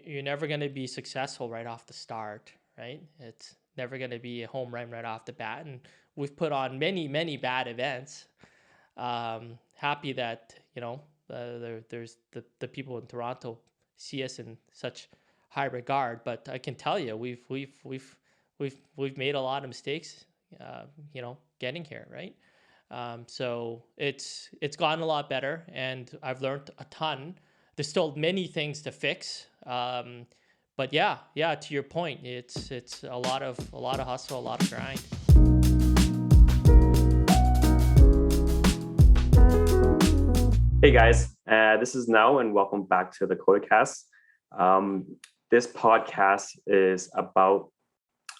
you're never going to be successful right off the start, right? It's never going to be a home run right off the bat. And we've put on many bad events. Happy that, there's the people in Toronto see us in such high regard. But I can tell you, we've made a lot of mistakes, getting here, right? So it's gotten a lot better, and I've learned a ton. There's still many things to fix, but yeah. To your point, it's a lot of hustle, a lot of grind. Hey guys, this is Now, and welcome back to the KodaCast. Um, this podcast is about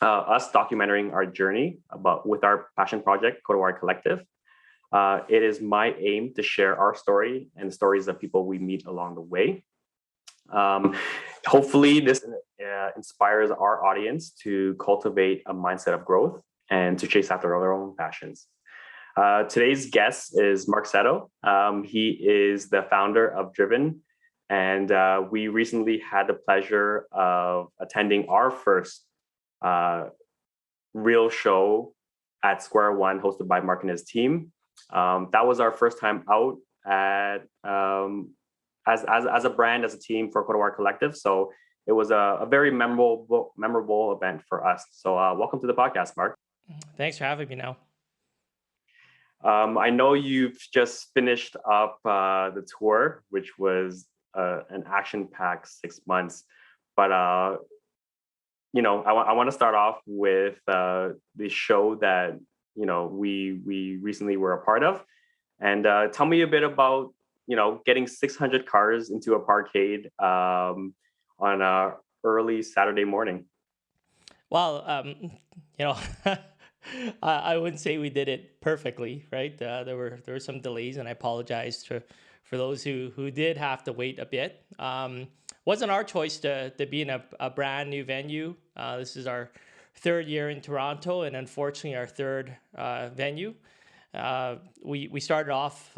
us documenting our journey with our passion project, Kodawari Collective. It is my aim to share our story and stories of people we meet along the way. Um, Hopefully, this inspires our audience to cultivate a mindset of growth and to chase after their own passions. Today's guest is Mark Seto. He is the founder of Driven, and we recently had the pleasure of attending our first real show at Square One, hosted by Mark and his team. That was our first time out at as a brand, as a team for Kodawari Collective. So it was a very memorable event for us. So welcome to the podcast, Mark. Thanks for having me now. I know you've just finished up the tour, which was an action-packed 6 months. But I want to start off with the show that we recently were a part of, and tell me a bit about getting 600 cars into a parkade on a early Saturday morning. Well, you know, I wouldn't say we did it perfectly, right? There were some delays, and I apologize for those who did have to wait a bit. Wasn't our choice to be in a brand new venue. This is our third year in Toronto, and unfortunately, our third venue. We started off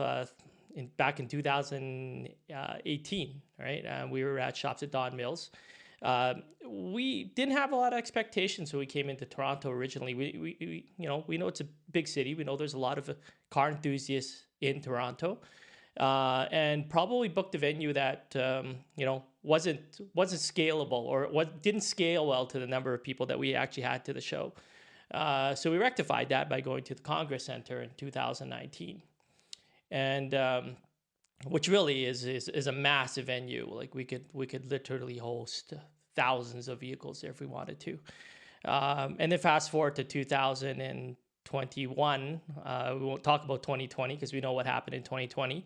back in 2018, right? We were at Shops at Don Mills. We didn't have a lot of expectations when we came into Toronto originally. We know it's a big city. We know there's a lot of car enthusiasts in Toronto, and probably booked a venue that wasn't scalable, or what didn't scale well to the number of people that we actually had to the show. So we rectified that by going to the Congress Center in 2019, and which really is a massive venue. Like we could literally host thousands of vehicles if we wanted to. And then fast forward to 2021. We won't talk about 2020 because we know what happened in 2020.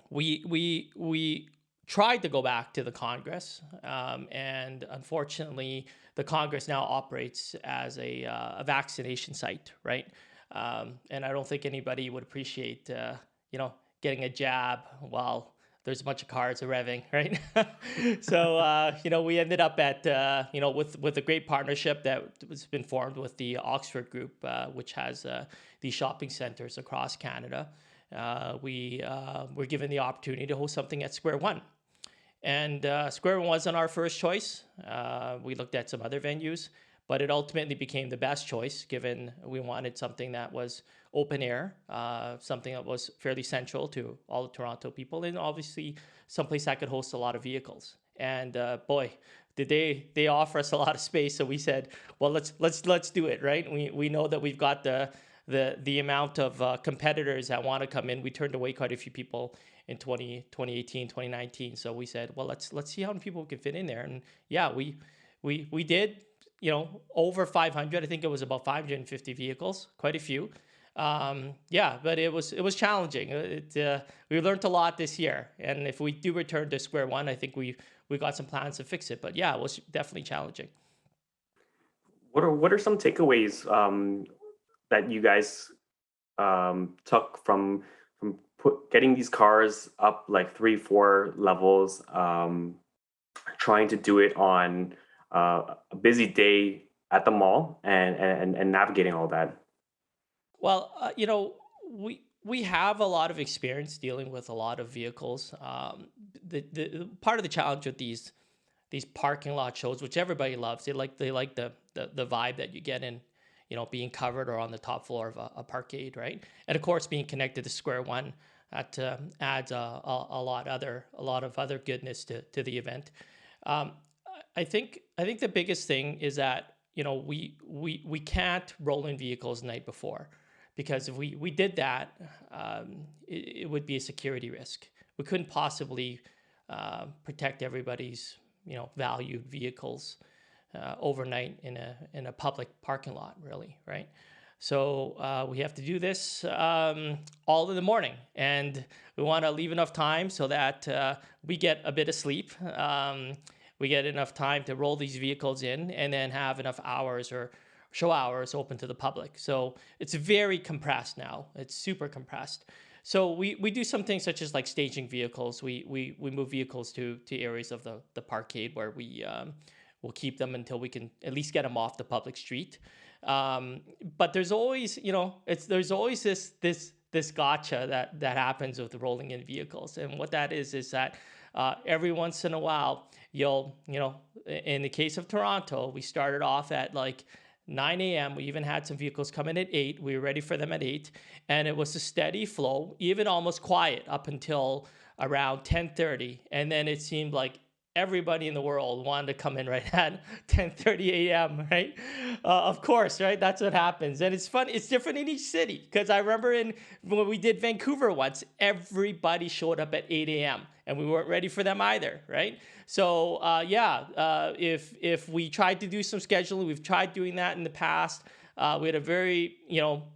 We tried to go back to the Congress, and unfortunately, the Congress now operates as a vaccination site, right? And I don't think anybody would appreciate getting a jab while there's a bunch of cars revving, right? So, we ended up at, with a great partnership that has been formed with the Oxford Group, which has these shopping centers across Canada. We were given the opportunity to host something at Square One. And Square One wasn't our first choice. We looked at some other venues, but it ultimately became the best choice, given we wanted something that was open air, something that was fairly central to all the Toronto people, and obviously someplace that could host a lot of vehicles. And boy, did they offer us a lot of space. So we said, well, let's do it, right? We know that we've got the amount of competitors that want to come in. We turned away quite a few people in 2018, 2019. So we said, well, let's see how many people can fit in there. And yeah, we did, over 500. I think it was about 550 vehicles, quite a few. But it was challenging. We learned a lot this year, and if we do return to Square One, I think we got some plans to fix it. But yeah, it was definitely challenging. What are some takeaways that you guys took from getting these cars up like 3-4 levels, trying to do it on a busy day at the mall, and navigating all that? Well, we we have a lot of experience dealing with a lot of vehicles. The part of the challenge with these parking lot shows, which everybody loves, they like the vibe that you get in, being covered or on the top floor of a parkade, right? And of course, being connected to Square One, that adds a lot of other goodness to the event. Um, I think the biggest thing is that we can't roll in vehicles the night before, because if we did that, it would be a security risk. We couldn't possibly protect everybody's valued vehicles overnight in a public parking lot, really, right? So we have to do this all in the morning, and we want to leave enough time so that we get a bit of sleep. We get enough time to roll these vehicles in, and then have enough hours or show hours open to the public. So it's very compressed now. It's super compressed. So we do some things such as like staging vehicles. We move vehicles to areas of the parkade where we'll keep them until we can at least get them off the public street. But there's always, there's always this gotcha that happens with rolling in vehicles. And what that is that every once in a while, in the case of Toronto, we started off at like 9 a.m. We even had some vehicles come in at 8. We were ready for them at 8. And it was a steady flow, even almost quiet up until around 10:30. And then it seemed like everybody in the world wanted to come in right at 10:30 a.m., right? Of course, right? That's what happens. And it's fun. It's different in each city. Because I remember when we did Vancouver once, everybody showed up at 8 a.m. and we weren't ready for them either, right? So if we tried to do some scheduling, we've tried doing that in the past. We had a very,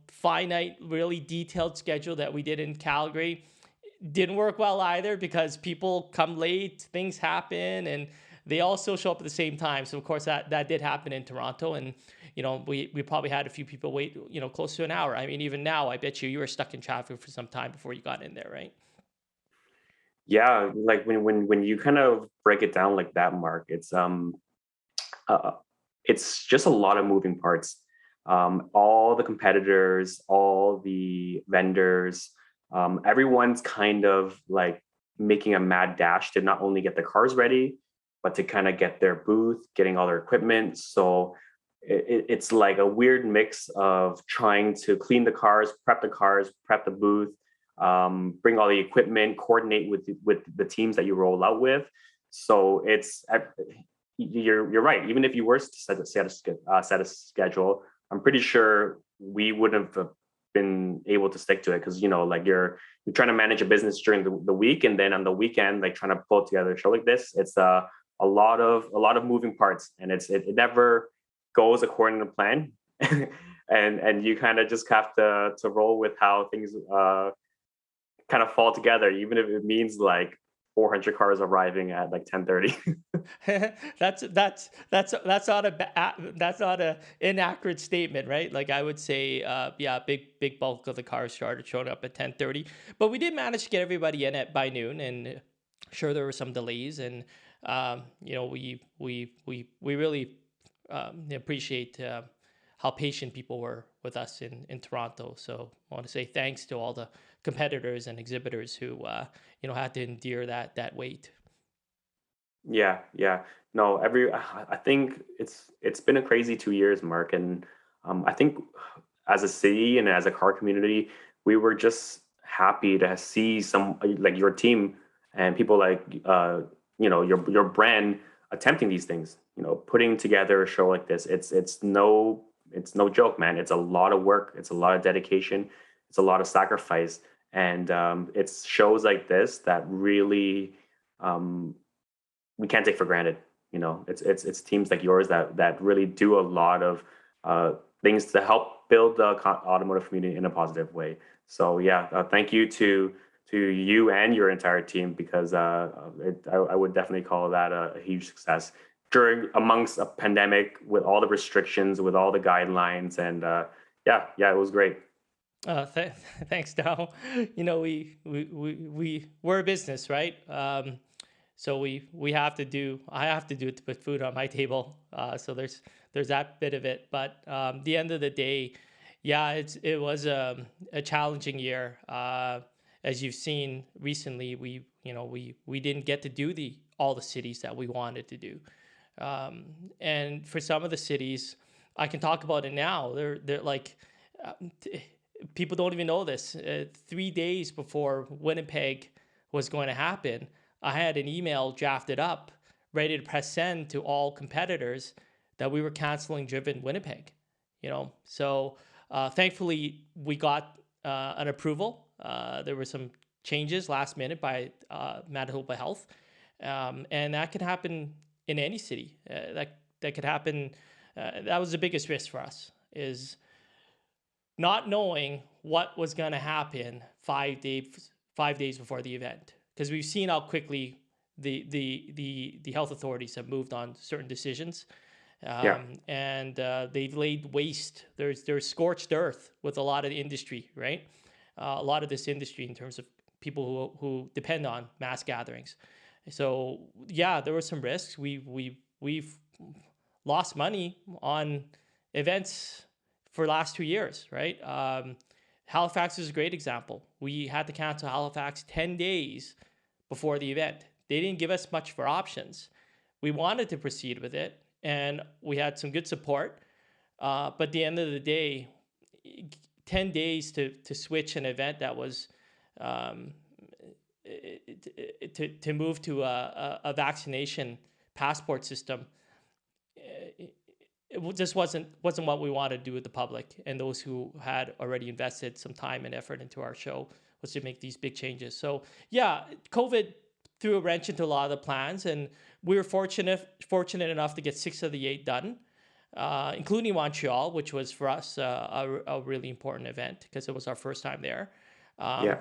finite, really detailed schedule that we did in Calgary. Didn't work well either, because people come late, things happen, and they also show up at the same time. So of course that did happen in Toronto, and we probably had a few people wait, close to an hour. I mean, even now, I bet you were stuck in traffic for some time before you got in there, right? Yeah, like when you kind of break it down like that, Mark, uh, it's just a lot of moving parts. All the competitors, all the vendors, everyone's kind of like making a mad dash to not only get the cars ready, but to kind of get their booth, getting all their equipment. So it's like a weird mix of trying to clean the cars, prep the booth, bring all the equipment, coordinate with the teams that you roll out with. So you're right. Even if you were to set a schedule, I'm pretty sure we wouldn't have been able to stick to it, because like you're trying to manage a business during the week, and then on the weekend, like trying to pull together a show like this. It's a lot of moving parts, and it never goes according to plan. And you kind of just have to roll with how things kind of fall together, even if it means like 400 cars arriving at like 10:30. That's not a inaccurate statement, right? Like I would say, yeah, big bulk of the cars started showing up at 10:30, but we did manage to get everybody in at by noon, and sure there were some delays, and we really appreciate how patient people were with us in Toronto. So I want to say thanks to all the competitors and exhibitors who had to endure that wait. Yeah, yeah. No, I think it's been a crazy 2 years, Mark, and I think as a city and as a car community, we were just happy to see some like your team and people like your brand attempting these things. Putting together a show like this. It's no joke, man. It's a lot of work. It's a lot of dedication. It's a lot of sacrifice, and it's shows like this that really. We can't take for granted. It's teams like yours that really do a lot of things to help build the automotive community in a positive way. So yeah, thank you to you and your entire team, because I would definitely call that a huge success during amongst a pandemic with all the restrictions, with all the guidelines, and yeah, it was great. Thanks, Dow. We're a business, right? So I have to do it to put food on my table. So there's that bit of it. But the end of the day, Yeah, it was a challenging year. As you've seen recently, we didn't get to do the all the cities that we wanted to do. And for some of the cities, I can talk about it now. They're like, uh, t- people don't even know this. 3 days before Winnipeg was going to happen, I had an email drafted up, ready to press send to all competitors that we were canceling Driven Winnipeg. So thankfully we got an approval. There were some changes last minute by Manitoba Health, and that could happen in any city. That could happen. That was the biggest risk for us, is not knowing what was going to happen 5 days before the event, because we've seen how quickly the health authorities have moved on certain decisions, Yeah. and they've laid waste. There's scorched earth with a lot of the industry, right? A lot of this industry in terms of people who depend on mass gatherings. So yeah, there were some risks. We've lost money on events for the last 2 years, right? Halifax is a great example. We had to cancel Halifax 10 days before the event. They didn't give us much for options. We wanted to proceed with it, and we had some good support. But at the end of the day, 10 days to switch an event that was um, to move to a vaccination passport system, it just wasn't what we wanted to do with the public and those who had already invested some time and effort into our show, was to make these big changes. So yeah, COVID threw a wrench into a lot of the plans, and we were fortunate enough to get 6 of the 8 done, including Montreal, which was for us a really important event because it was our first time there. Yeah.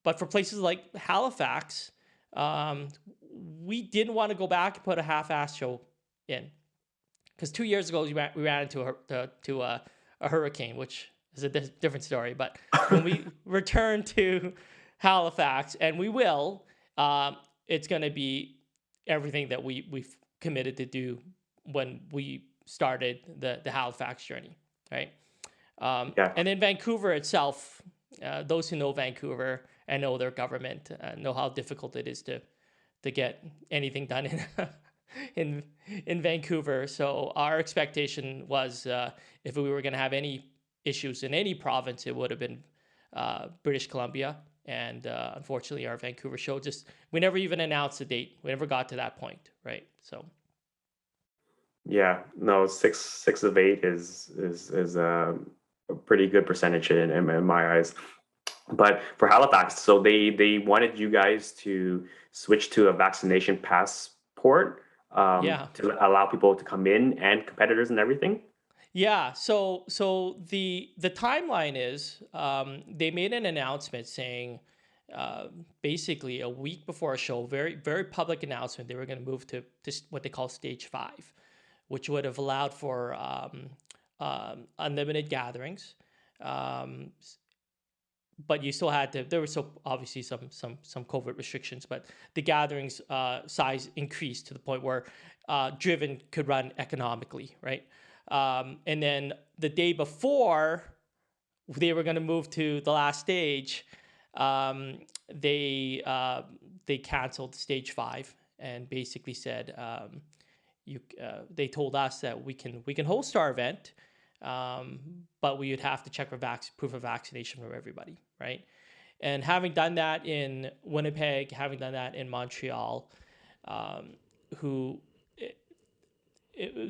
But for places like Halifax, um, we didn't want to go back and put a half-ass show in, because 2 years ago we ran into a hurricane, which is a different story. But when we return to Halifax, and we will, it's going to be everything that we've committed to do when we started the Halifax journey, right? Yeah. And then Vancouver itself, those who know Vancouver and know their government know how difficult it is to get anything done in in Vancouver. So our expectation was, if we were going to have any issues in any province, it would have been British Columbia. And unfortunately, our Vancouver show, we never even announced a date. We never got to that point, right? So Yeah. No, six of 8 is a pretty good percentage in my eyes. But for Halifax, so they wanted you guys to switch to a vaccination passport, yeah. to allow people to come in and competitors and everything. Yeah, so the timeline is, they made an announcement saying, basically a week before a show, very very public announcement, they were going to move to what they call stage 5, which would have allowed for unlimited gatherings, um, but you still had to. There were so obviously some COVID restrictions, but the gatherings size increased to the point where Driven could run economically, right? And then the day before they were going to move to the last stage, um, they canceled stage 5 and basically said, they told us that we can host our event, um, but we would have to check for proof of vaccination from everybody, right? And having done that in Winnipeg, having done that in Montreal, um, who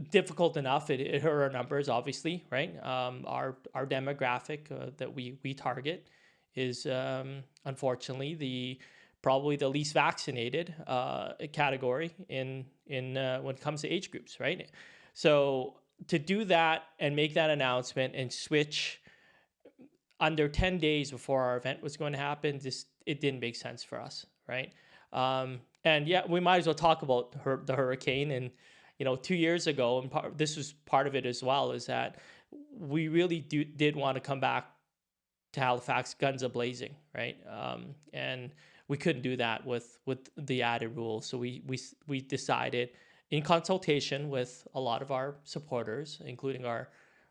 difficult enough. It hurt our numbers, obviously, right? Our demographic that we target is, unfortunately, probably the least vaccinated category in when it comes to age groups, right? So to do that and make that announcement and switch under 10 days before our event was going to happen, it didn't make sense for us, right? And yeah, we might as well talk about the hurricane. And 2 years ago, and this was part of it as well, is that we really did want to come back to Halifax guns a blazing, right? And we couldn't do that with the added rules. So we decided, in consultation with a lot of our supporters, including our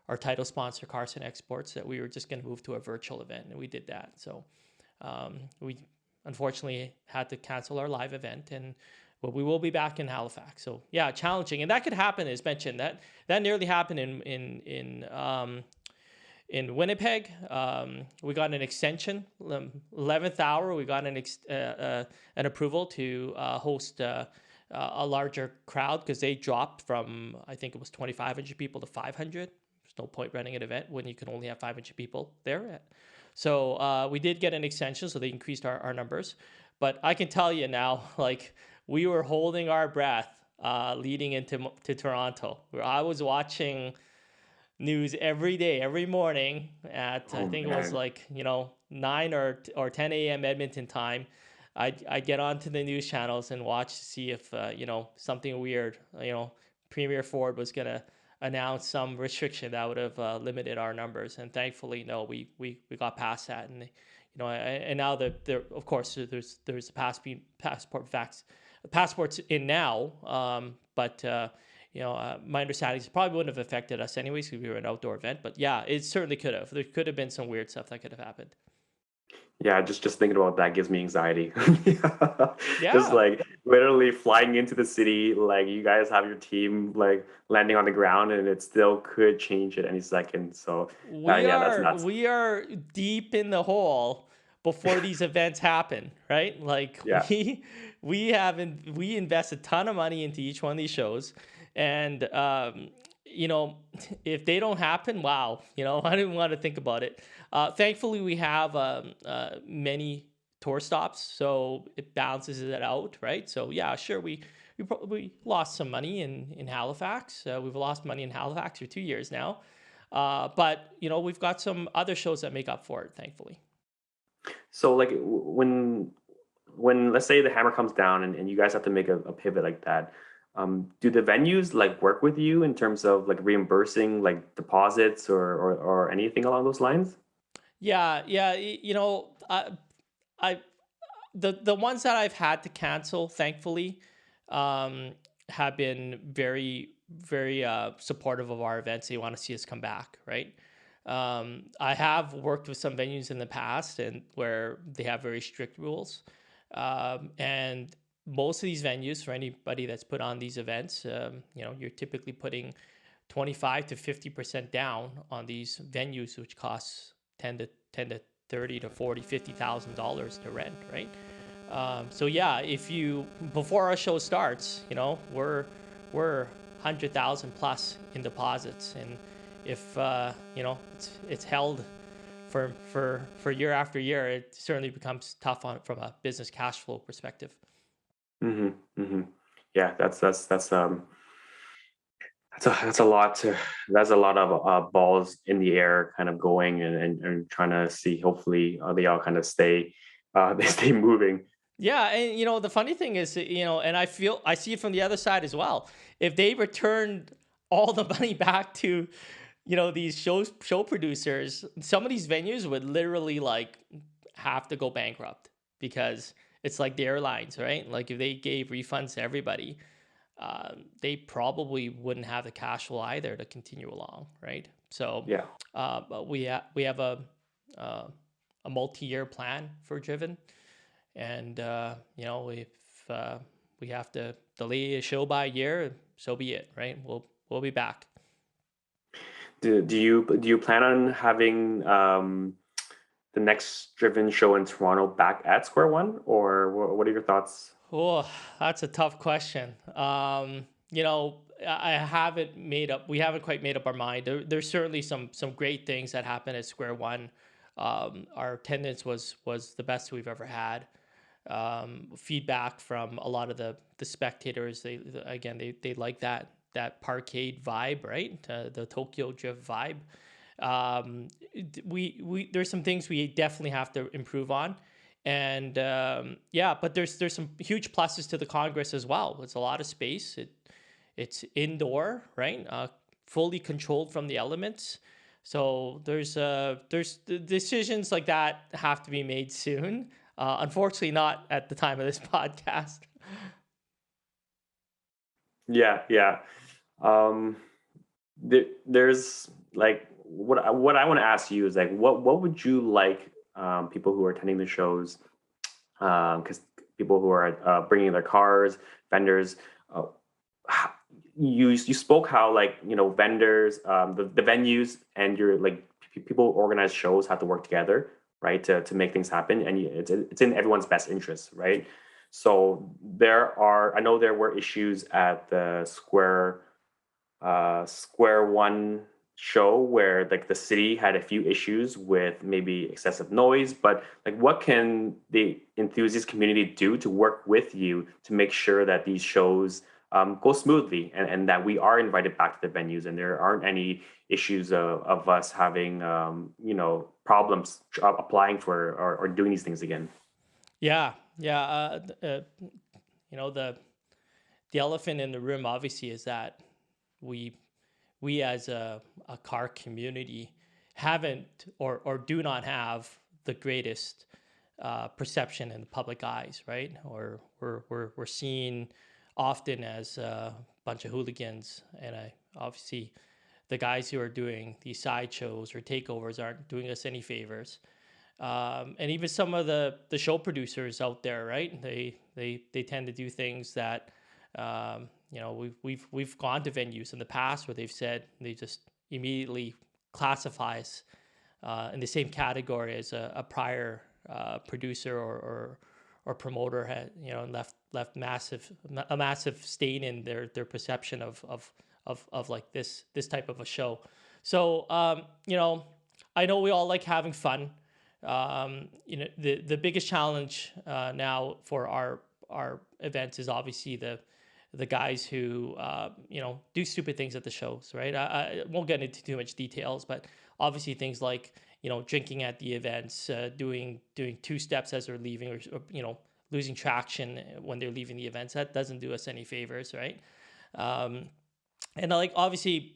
our title sponsor, Carson Exports, that we were just going to move to a virtual event, and we did that. So we unfortunately had to cancel our live event, but we will be back in Halifax. So yeah, challenging, and that could happen, as mentioned. That nearly happened in Winnipeg. We got an extension, 11th hour. We got an approval to host a larger crowd, because they dropped from, I think it was 2,500 people to 500. There's no point running an event when you can only have 500 people there. So we did get an extension, so they increased our numbers. But I can tell you now, like, we were holding our breath leading into Toronto, where I was watching news every day, every morning at, I think it was like, 9 or 10 a.m. Edmonton time. I get onto the news channels and watch to see if something weird, Premier Ford was gonna announce some restriction that would have limited our numbers. And thankfully, no, we got past that. And and now there, of course, there's the passports in now, but my understanding is it probably wouldn't have affected us anyways, because we were an outdoor event. But yeah, it certainly could have. There could have been some weird stuff that could have happened. Yeah, just thinking about that gives me anxiety. Just Yeah, like literally flying into the city, like you guys have your team like landing on the ground, and it still could change at any second. So we yeah, that's are nuts. we are deep in the hole before these events happen, right? Like Yeah. we invest a ton of money into each one of these shows, and you know, if they don't happen, wow, I didn't want to think about it. Thankfully, we have many tour stops, so it balances it out, right? So yeah, sure, we lost some money in Halifax. We've lost money in Halifax for 2 years now, but we've got some other shows that make up for it, thankfully. So like when let's say the hammer comes down and you guys have to make a pivot like that, do the venues like work with you in terms of like reimbursing like deposits or anything along those lines? Yeah, yeah. I the ones that I've had to cancel, thankfully, um, have been very, very supportive of our events. They want to see us come back, right? I have worked with some venues in the past, and where they have very strict rules, and most of these venues, for anybody that's put on these events, you're typically putting 25 to 50% down on these venues, which costs 10 to 30 to 40, $50,000 to rent, right? So yeah, if you before our show starts, we're 100,000 plus in deposits, and if it's held for year after year, it certainly becomes tough from a business cash flow perspective. Mm-hmm. Yeah, that's a lot to that's a lot of balls in the air kind of going and trying to see hopefully they all kind of stay they stay moving. Yeah, and the funny thing is, and I see it from the other side as well. If they returned all the money back to, these show producers, some of these venues would literally like have to go bankrupt, because it's like the airlines, right? Like if they gave refunds to everybody, they probably wouldn't have the cash flow either to continue along, right? So, Yeah. but we have uh, a multi-year plan for Driven, and if we have to delay a show by a year, so be it, right? We'll be back. Do you plan on having the next Driven show in Toronto back at Square One, or what are your thoughts? Oh, that's a tough question. I haven't made up. We haven't quite made up our mind. There's certainly some great things that happened at Square One. Our attendance was the best we've ever had. Feedback from a lot of the spectators, they like that parkade vibe, right? The Tokyo Drift vibe. We there's some things we definitely have to improve on, and yeah, but there's some huge pluses to the Congress as well. It's a lot of space. It's indoor, right? Fully controlled from the elements. So there's the decisions like that have to be made soon. Unfortunately, not at the time of this podcast. Yeah, yeah. Um, there's like what I want to ask you is like what would you like people who are attending the shows, because people who are bringing their cars, vendors, uh, h- you spoke how like vendors, the venues and your like people who organize shows have to work together, right, to make things happen, and it's in everyone's best interest, right? So I know there were issues at the Square One show where like the city had a few issues with maybe excessive noise, but like what can the enthusiast community do to work with you to make sure that these shows go smoothly, and that we are invited back to the venues and there aren't any issues of us having problems applying for or doing these things again. Yeah, yeah. You know, the elephant in the room obviously is that we we as a car community haven't or do not have the greatest perception in the public eyes, right? Or we're seen often as a bunch of hooligans, and obviously the guys who are doing these sideshows or takeovers aren't doing us any favors. And even some of the show producers out there, right? They tend to do things that we've gone to venues in the past where they've said they just immediately classify us in the same category as a prior producer or promoter had left a massive stain in their perception of like this type of a show. So I know we all like having fun. The biggest challenge now for our events is obviously the guys who do stupid things at the shows, right? I won't get into too much details, but obviously things like drinking at the events, doing two steps as they're leaving, or losing traction when they're leaving the events. That doesn't do us any favors, right? Um, and like obviously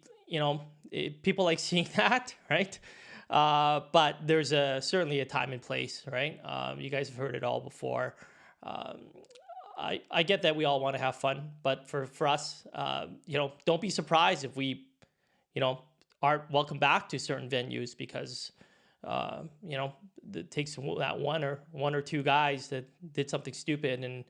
people like seeing that, right? But there's certainly a time and place, right? You guys have heard it all before. um, I get that we all want to have fun, but for us, don't be surprised if we aren't welcome back to certain venues because it takes that one or two guys that did something stupid, and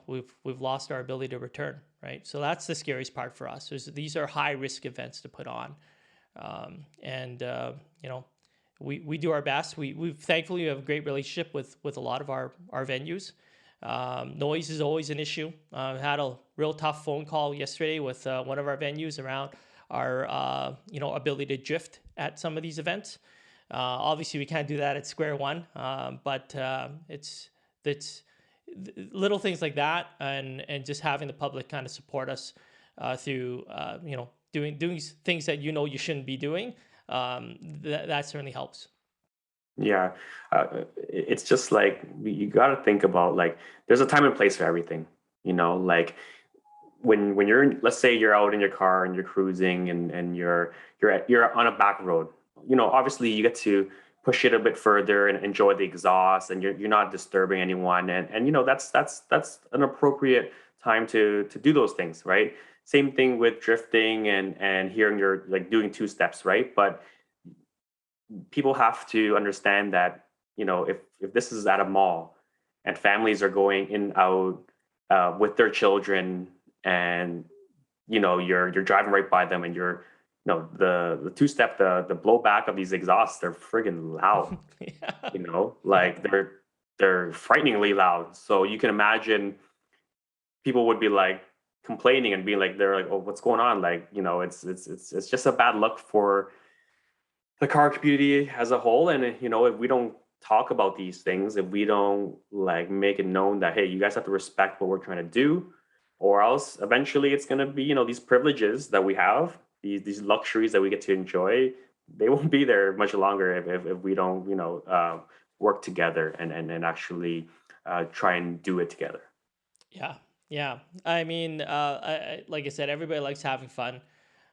we've lost our ability to return, right? So that's the scariest part for us. These are high risk events to put on, and we do our best. We thankfully have a great relationship with a lot of our venues. Noise is always an issue. Had a real tough phone call yesterday with one of our venues around our ability to drift at some of these events. Obviously, we can't do that at Square One, but it's little things like that, and just having the public kind of support us through doing things that you shouldn't be doing. That certainly helps. Yeah, it's just like you got to think about like there's a time and place for everything. Like when let's say you're out in your car and you're cruising and you're on a back road. Obviously you get to push it a bit further and enjoy the exhaust, and you're not disturbing anyone, and that's an appropriate time to do those things, right? Same thing with drifting and hearing you're like doing two steps, right? But people have to understand that if this is at a mall and families are going in and out with their children, and you're driving right by them, and you're the two step, the blowback of these exhausts, they're friggin' loud. Yeah. Like they're frighteningly loud, so you can imagine people would be like complaining and being like, they're like, oh, what's going on? Like it's just a bad look for the car community as a whole. And if we don't talk about these things, if we don't like make it known that, hey, you guys have to respect what we're trying to do, or else eventually it's going to be these privileges that we have, these luxuries that we get to enjoy, they won't be there much longer if we don't work together and actually try and do it together. Yeah, yeah. I mean, like I said, everybody likes having fun,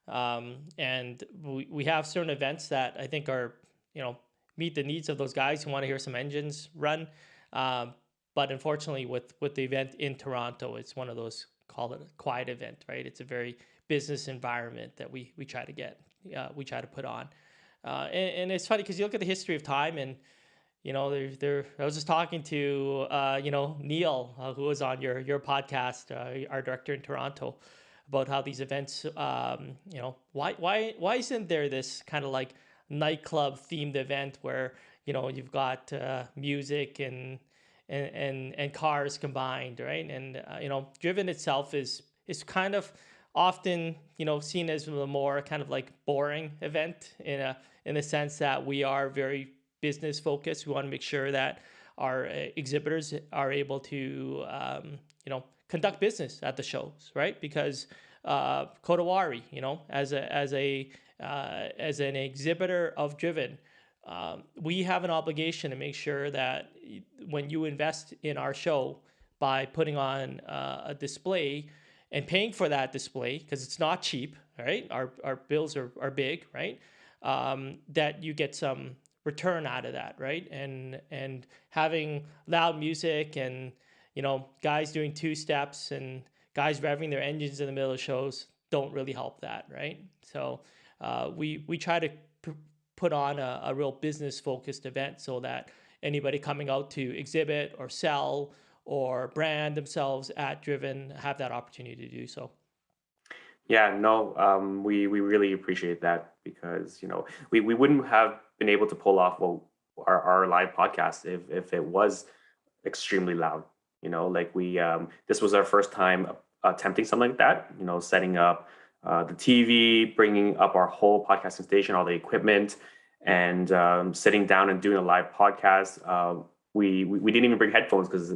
and we have certain events that I think are meet the needs of those guys who want to hear some engines run. Um, but unfortunately, with the event in Toronto, it's one of those call it a quiet event, right? It's a very business environment that we try to we try to put on. And it's funny because you look at the history of time, and I was just talking to Neil, who was on your podcast, our director in Toronto, about how these events, why isn't there this kind of like nightclub themed event where you've got music and cars combined, right? And Driven itself is kind of often seen as a more kind of like boring event in a sense that we are very business focused. We want to make sure that our exhibitors are able to conduct business at the shows, right? Because Kodawari, as an exhibitor of Driven, we have an obligation to make sure that when you invest in our show by putting on a display and paying for that display, because it's not cheap, right? Our bills are big, right? That you get some return out of that, right? And having loud music and guys doing two steps and guys revving their engines in the middle of shows don't really help that, right? So we try to put on a real business focused event so that anybody coming out to exhibit or sell or brand themselves at Driven have that opportunity to do so. Yeah, no, we really appreciate that because we wouldn't have been able to pull off our live podcast if it was extremely loud. Like this was our first time attempting something like that. Setting up the TV, bringing up our whole podcasting station, all the equipment, and sitting down and doing a live podcast. We didn't even bring headphones because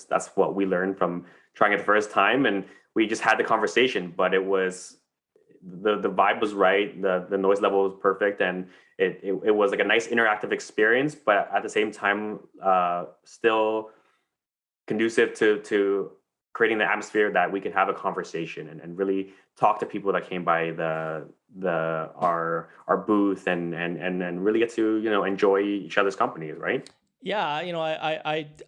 that's what we learned from trying it the first time, and we just had the conversation. But it was the vibe was right, the noise level was perfect, and it was like a nice interactive experience, but at the same time still conducive to creating the atmosphere that we could have a conversation and really talk to people that came by our booth and really get to enjoy each other's companies, right? Yeah,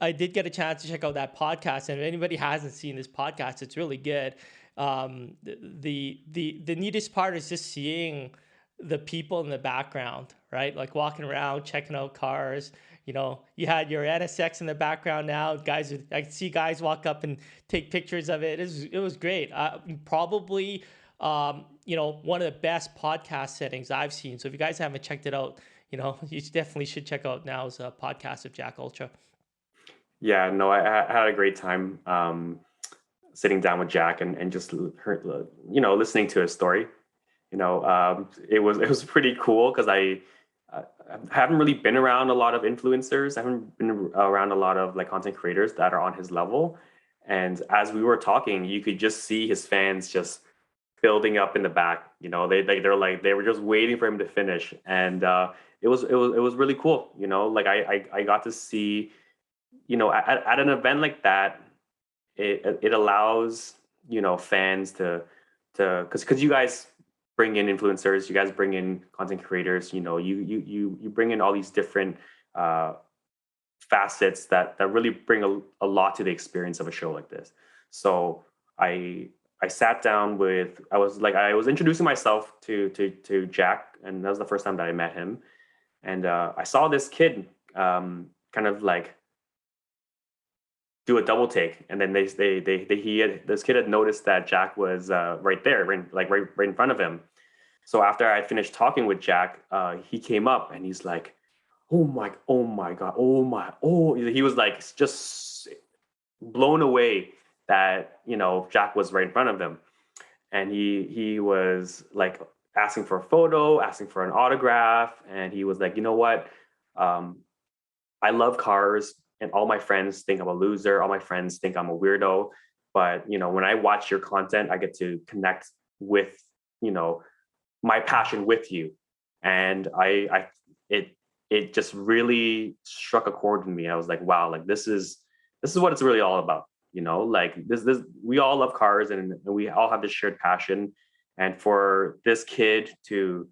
I did get a chance to check out that podcast, and if anybody hasn't seen this podcast, it's really good. The neatest part is just seeing the people in the background, right? Like walking around, checking out cars. You had your NSX in the background now. I see guys walk up and take pictures of it. It was great. Probably, one of the best podcast settings I've seen. So if you guys haven't checked it out, you definitely should check out Now's podcast of Jack Ultra. Yeah, no, I had a great time sitting down with Jack and just listening to his story. It was pretty cool because I haven't really been around a lot of influencers. I haven't been around a lot of like content creators that are on his level. And as we were talking, you could just see his fans just building up in the back. They were just waiting for him to finish, and it was really cool. Like I got to see, at an event like that, it allows fans to because you guys bring in influencers, you guys bring in content creators, you bring in all these different facets that really bring a lot to the experience of a show like this. So I sat down I was introducing myself to Jack, and that was the first time that I met him. And I saw this kid kind of like do a double take, and then this kid had noticed that Jack was right there, right in front of him. So after I finished talking with Jack, he came up and he's like, oh my God, he was like just blown away that Jack was right in front of him, and he was like asking for a photo, asking for an autograph, and he was like, you know what, I love cars, and all my friends think I'm a loser, all my friends think I'm a weirdo, but when I watch your content, I get to connect with my passion with you. And it just really struck a chord with me. I was like, wow, like this is what it's really all about. Like this we all love cars, and we all have this shared passion. And for this kid to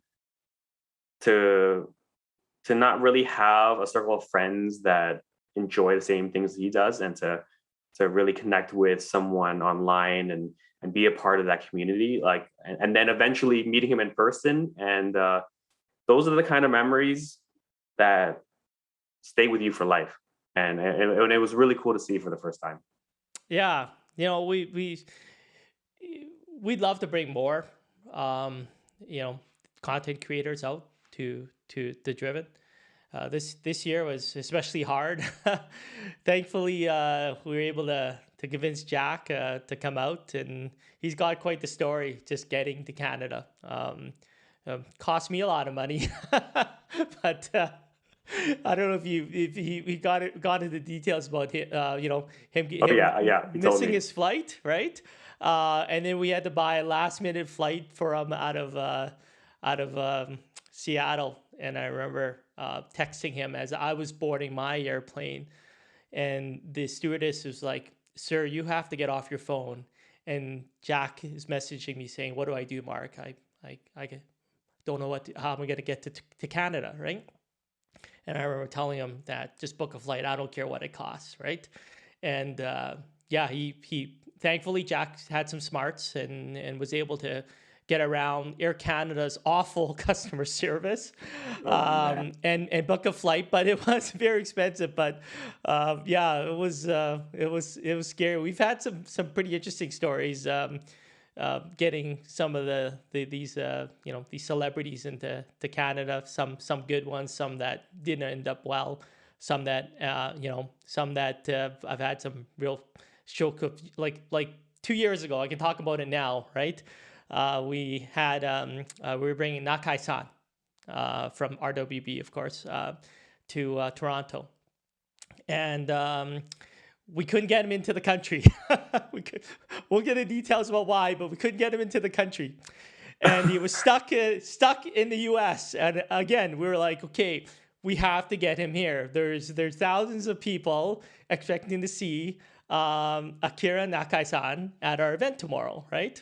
not really have a circle of friends that enjoy the same things he does, and to to really connect with someone online and be a part of that community, like, and then eventually meeting him in person. And those are the kind of memories that stay with you for life. And it was really cool to see for the first time. Yeah, we'd love to bring more, um, you know, content creators out to the Driven. This year was especially hard. Thankfully, we were able to convince Jack to come out, and he's got quite the story just getting to Canada. Cost me a lot of money, but I don't know if he got into details about Oh him yeah, yeah, he told missing me. his flight, right? And then we had to buy a last minute flight for him out of Seattle. And I remember texting him as I was boarding my airplane, and the stewardess was like, "Sir, you have to get off your phone." And Jack is messaging me saying, "What do I do, Mark? I don't know how am I going to get to Canada, right?" And I remember telling him that just book a flight. I don't care what it costs, right? And yeah, he thankfully Jack had some smarts and was able to get around Air Canada's awful customer service, Oh man. and book a flight. But it was very expensive. But yeah, it was scary. We've had some pretty interesting stories. Getting some of these these celebrities into Canada, some good ones, some that didn't end up well, some that some that I've had some real shock of, like 2 years ago. I can talk about it now, right? We were bringing Nakai-san from RWB, of course, to Toronto, and we couldn't get him into the country. We'll get into details about why, but we couldn't get him into the country, and he was stuck in the U.S. And again, we were like, okay, we have to get him here. There's thousands of people expecting to see Akira Nakai-san at our event tomorrow, right?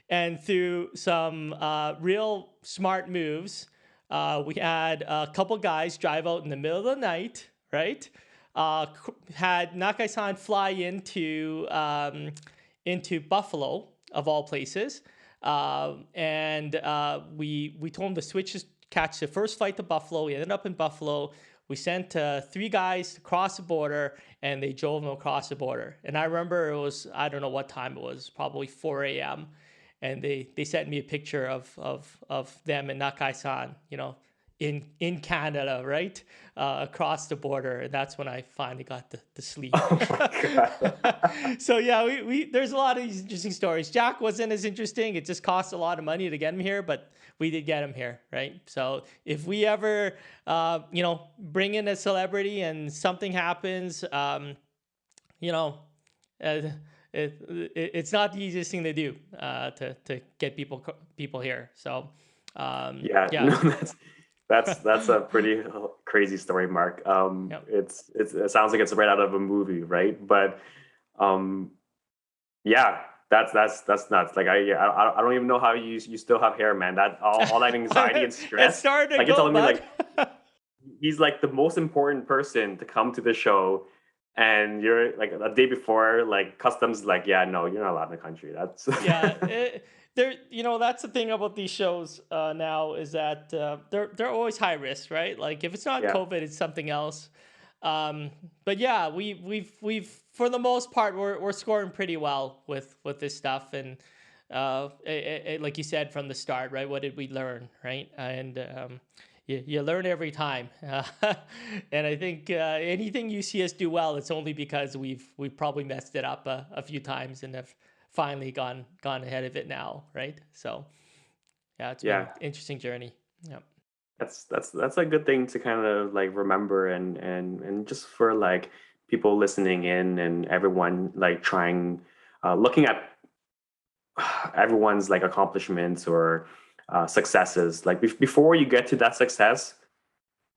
And through some real smart moves, we had a couple guys drive out in the middle of the night, right? Had Nakai-san fly into Buffalo, of all places, and we told him to switch catch the first flight to Buffalo. We ended up in Buffalo. We sent 3 guys across the border, and they drove them across the border. And I remember it was, I don't know what time it was, probably 4 a.m. And they sent me a picture of them and Nakai-san, in Canada, right? Across the border. And that's when I finally got to sleep. Oh my god. So yeah, we there's a lot of these interesting stories. Jack wasn't as interesting. It just cost a lot of money to get him here, but we did get him here, right? So if we ever, bring in a celebrity and something happens, you know, uh, it's not the easiest thing to do, to get people here. So Yeah, yeah, no, that's a pretty crazy story, Mark. yeah. It sounds like it's right out of a movie, right? But um, yeah, that's nuts. Like I don't even know how you still have hair, man. That all that anxiety and It's stress. starting to Like you're go, telling me, bud. like he's like the most important person to come to the show, and you're like a day before, like customs, like, yeah, no, you're not allowed in the country. That's Yeah, that's the thing about these shows now, is that they're always high risk, right? Like if it's not yeah, COVID, it's something else. But yeah, we've for the most part we're scoring pretty well with this stuff, and like you said from the start, right? What did we learn, right? And you learn every time, and I think anything you see us do well, it's only because we've probably messed it up a few times and have finally gone ahead of it now, right? So yeah, it's been yeah. an interesting journey. Yeah. That's a good thing to kind of like remember, and just for like people listening in and everyone like trying, looking at everyone's like accomplishments or successes. Like before you get to that success,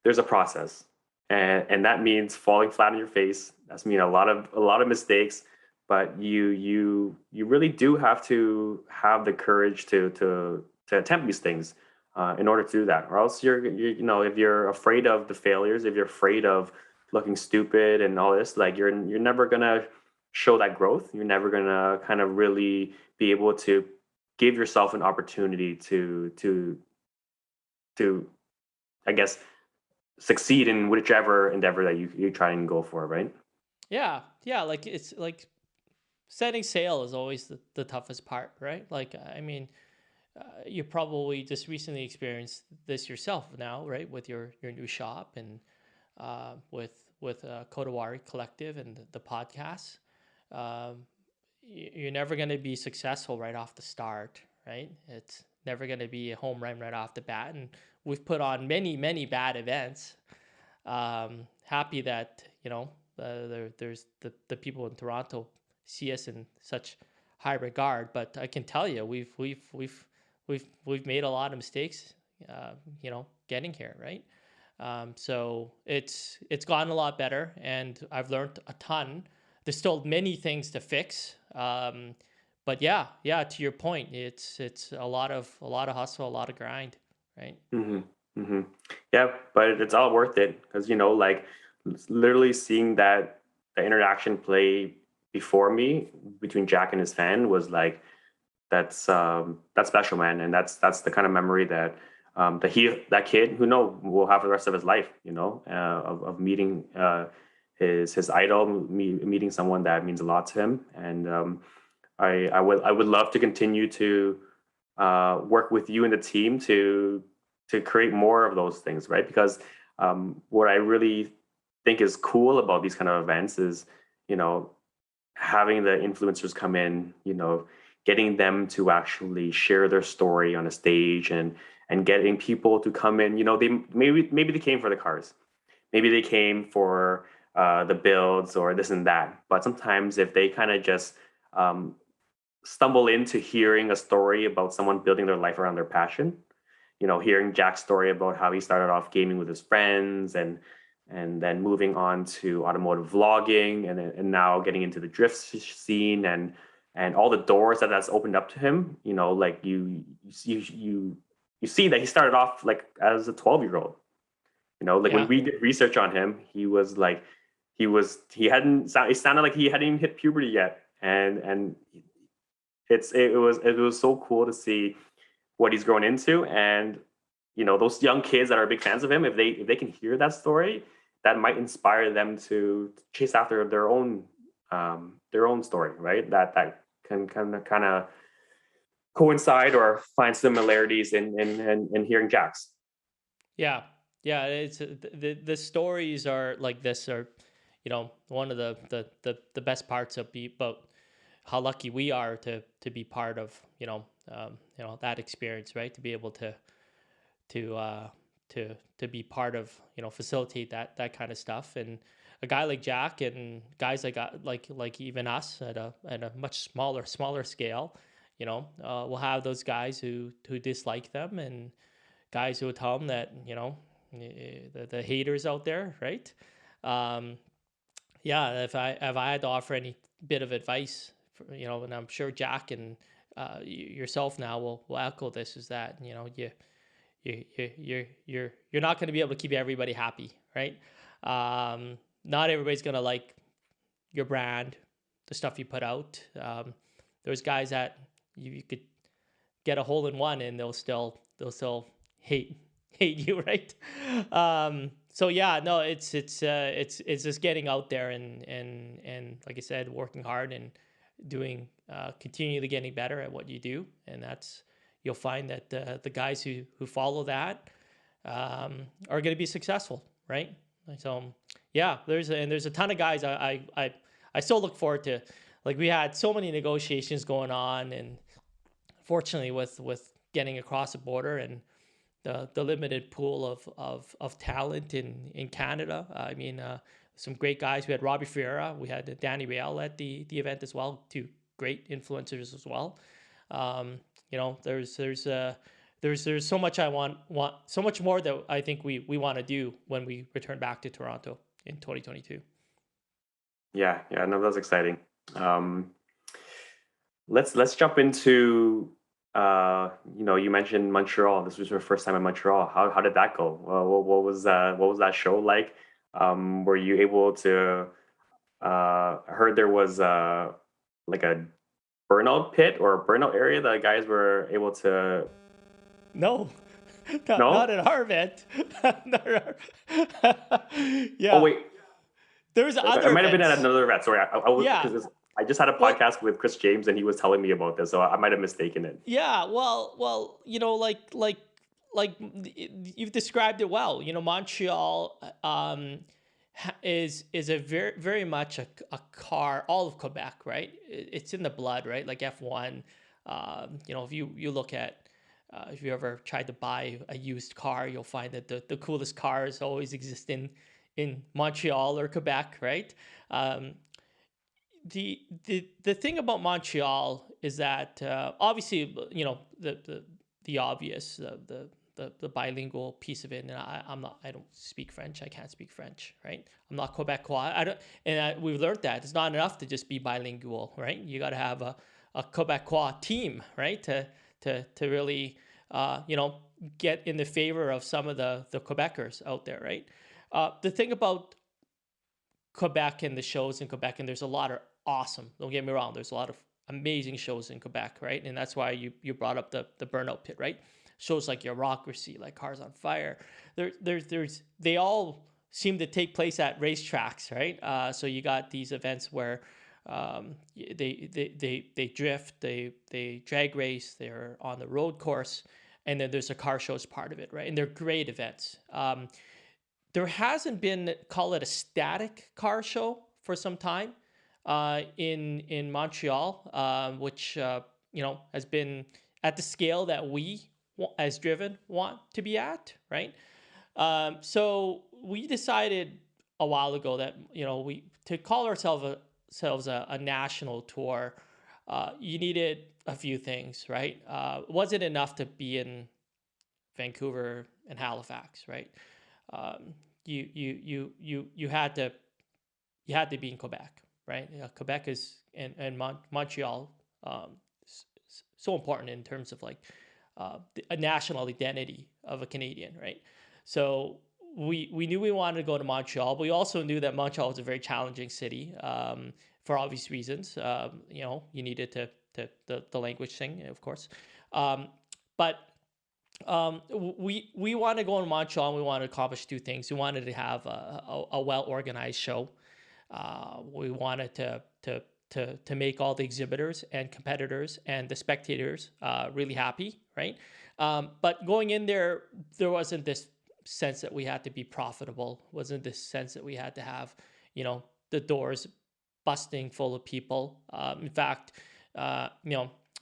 there's a process, and that means falling flat on your face. That's mean a lot of mistakes, but you really do have to have the courage to attempt these things in order to do that, or else if you're afraid of the failures, if you're afraid of looking stupid and all this, like you're never gonna show that growth. You're never gonna kind of really be able to give yourself an opportunity to I guess succeed in whichever endeavor that you try and go for, right? Yeah, yeah. Like it's like setting sail is always the toughest part, right? Like I mean, you probably just recently experienced this yourself now, right? With your new shop and with Kodawari Collective and the podcast. Um, you're never going to be successful right off the start, right? It's never going to be a home run right off the bat. And we've put on many bad events. Happy that there's the people in Toronto see us in such high regard. But I can tell you, we've made a lot of mistakes. Getting here, right? So it's gotten a lot better, and I've learned a ton. There's still many things to fix, but yeah. To your point, it's a lot of hustle, a lot of grind, right? Hmm. Hmm. Yeah, but it's all worth it because like literally seeing that the interaction play before me between Jack and his fan was like that's special, man, and that's the kind of memory that kid who will have the rest of his life, of meeting his idol, meeting someone that means a lot to him, and I would love to continue to work with you and the team to create more of those things, right? Because what I really think is cool about these kind of events is, you know, having the influencers come in, getting them to actually share their story on a stage and getting people to come in. They maybe they came for the cars, maybe they came for the builds or this and that. But sometimes if they kind of just um, stumble into hearing a story about someone building their life around their passion, hearing Jack's story about how he started off gaming with his friends and then moving on to automotive vlogging and now getting into the drift scene and all the doors that's opened up to him. Like you see that he started off like as a 12-year-old. Like when Yeah, we did research on him, he was like he hadn't it sounded like he hadn't even hit puberty yet, and it was so cool to see what he's grown into. And those young kids that are big fans of him, if they can hear that story, that might inspire them to chase after their own story, right? That can kind of coincide or find similarities in hearing Jack's. yeah, yeah. It's the stories are like this are, one of the best parts about how lucky we are to be part of that experience, right? To be able to uh, to be part of facilitate that kind of stuff. And a guy like Jack and guys like even us at a much smaller scale, we'll have those guys who dislike them and guys who will tell them that the haters out there, right? Um, yeah, if I had to offer any bit of advice, and I'm sure Jack and yourself now will echo this, is that you're not going to be able to keep everybody happy, right? Not everybody's going to like your brand, the stuff you put out. There's guys that you could get a hole in one and they'll still hate hate you, right? So yeah, no, it's just getting out there and like I said, working hard and doing continually getting better at what you do, and that's you'll find that the guys who follow that are going to be successful, right? So yeah, there's a ton of guys I still look forward to. Like we had so many negotiations going on, and fortunately with getting across the border and the limited pool of talent in Canada. I mean, some great guys. We had Robbie Ferreira. We had Danny Real at the event as well. Two great influencers as well. There's so much I want so much more that I think we want to do when we return back to Toronto in 2022. Yeah, no, that's exciting. Um, let's jump into you mentioned Montreal. This was your first time in Montreal. How did that go? What was that show like? Were you able to I heard there was like a burnout pit or a burnout area that guys were able to. No, not No? at our event. Not at Oh yeah, wait, there's it other might have been at events. another event. Sorry, Yeah. because I just had a Well, podcast with Chris James and he was telling me about this, so I might have mistaken it. yeah. Well, like you've described it well. Montreal is a very much a car. All of Quebec, right? It's in the blood, right? Like F1. If you look at if you ever tried to buy a used car, you'll find that the coolest cars always exist in Montreal or Quebec, right? Um, the thing about Montreal is that obviously the obvious the bilingual piece of it, and I don't speak French. I can't speak French, right? I'm not Quebecois. I don't, and we've learned that it's not enough to just be bilingual, right? You got to have a Quebecois team, right? To really get in the favor of some of the Quebecers out there, right? The thing about Quebec and the shows in Quebec, and there's a lot of awesome. Don't get me wrong. There's a lot of amazing shows in Quebec, right? And that's why you brought up the burnout pit, right? Shows like Bureaucracy, like Cars on Fire. They all seem to take place at racetracks, right? So you got these events where they drift, they drag race, they're on the road course, and then there's a car show as part of it, right? And they're great events. There hasn't been, call it a static car show for some time in Montreal, which has been at the scale that we as Driven want to be at, right? So we decided a while ago that we to call ourselves a national tour. You needed a few things, right? It wasn't enough to be in Vancouver and Halifax, right? Um, you had to be in Quebec, right? Quebec is and Montreal so important in terms of like a national identity of a Canadian, right? So we knew we wanted to go to Montreal, but we also knew that Montreal was a very challenging city for obvious reasons. You needed to the language thing, of course, but we want to go in Montreal and we want to accomplish two things. We wanted to have a well organized show. We wanted to make all the exhibitors and competitors and the spectators really happy, right? But going in there wasn't this sense that we had to be profitable. Wasn't this sense that we had to have, the doors busting full of people. In fact,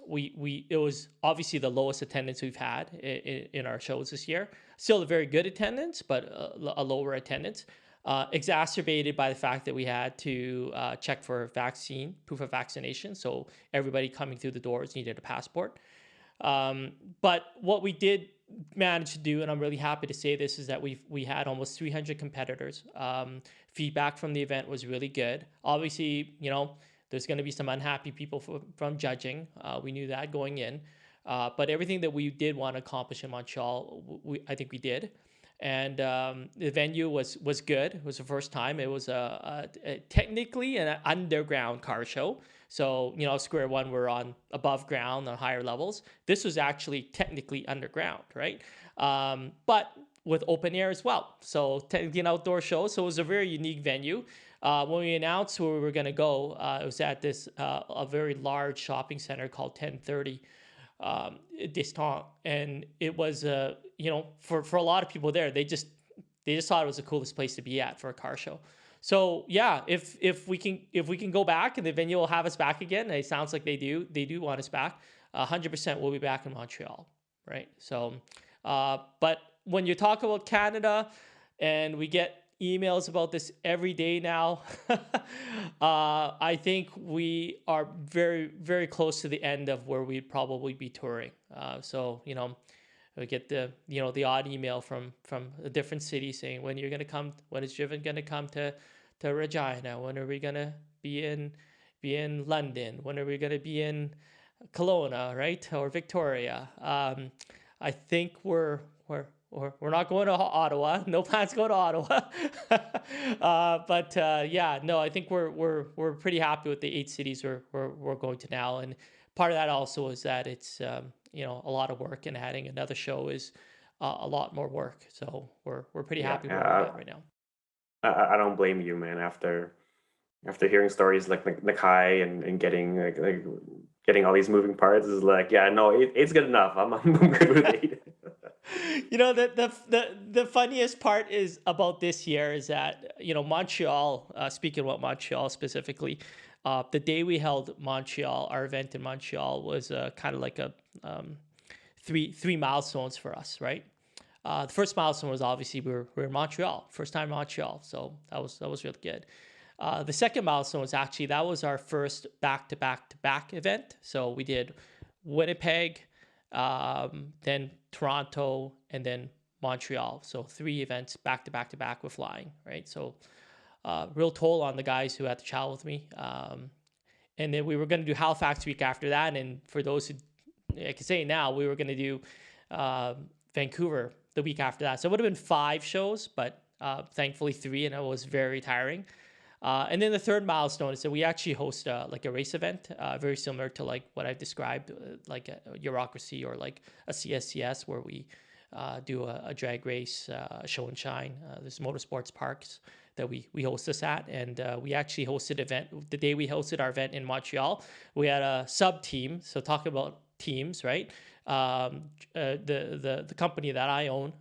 we it was obviously the lowest attendance we've had in our shows this year. Still a very good attendance, but a lower attendance, exacerbated by the fact that we had to check for proof of vaccination. So everybody coming through the doors needed a passport. But what we did manage to do, and I'm really happy to say this, is that we had almost 300 competitors. Feedback from the event was really good. Obviously, there's going to be some unhappy people from judging. We knew that going in. But everything that we did want to accomplish in Montreal, I think we did. And the venue was good. It was the first time. It was technically an underground car show. So, Square One, we're on above ground on higher levels. This was actually technically underground, right? But with open air as well. So technically an outdoor show. So it was a very unique venue. When we announced where we were going to go, it was at this a very large shopping center called 1030 Distant, and it was for a lot of people there, they just thought it was the coolest place to be at for a car show. So yeah, if we can go back and the venue will have us back again, and it sounds like they do want us back. 100% we'll be back in Montreal, right? So, but when you talk about Canada, and we get emails about this every day now. I think we are very, very close to the end of where we'd probably be touring. So, we get the odd email from a different city saying, when you're going to come, when is Driven going to come to Regina? When are we going to be in London? When are we going to be in Kelowna, right? Or Victoria? I think we're we're not going to Ottawa. No plans to go to Ottawa. But no, I think we're pretty happy with the 8 cities we're going to now, and part of that also is that it's a lot of work, and adding another show is a lot more work. So we're pretty Yeah, happy where we're yeah. at right now. I don't blame you, man. After hearing stories like Nakai and getting getting all these moving parts is like, yeah, no, it's good enough. I'm good with it. The funniest part is about this year is that Montreal. Speaking about Montreal specifically, the day we held Montreal, our event in Montreal was kind of like a three milestones for us, right? The first milestone was obviously we were in Montreal, first time in Montreal, so that was really good. The second milestone was actually that was our first back-to-back-to-back event. So we did Winnipeg, then Toronto, and then Montreal. So 3 events back-to-back-to-back with flying, right? So real toll on the guys who had to travel with me. And then we were going to do Halifax week after that. And for those who, I can say now, we were going to do Vancouver the week after that. So it would have been 5 shows, but thankfully 3, and it was very tiring. And then the third milestone is that we actually host like a race event, very similar to like what I've described, like a Bureaucracy or like a CSCS, where we do a drag race, a show and shine. There's motorsports parks that we host this at, and we actually hosted event the day we hosted our event in Montreal. We had a sub team, so talk about teams, right? The company that I own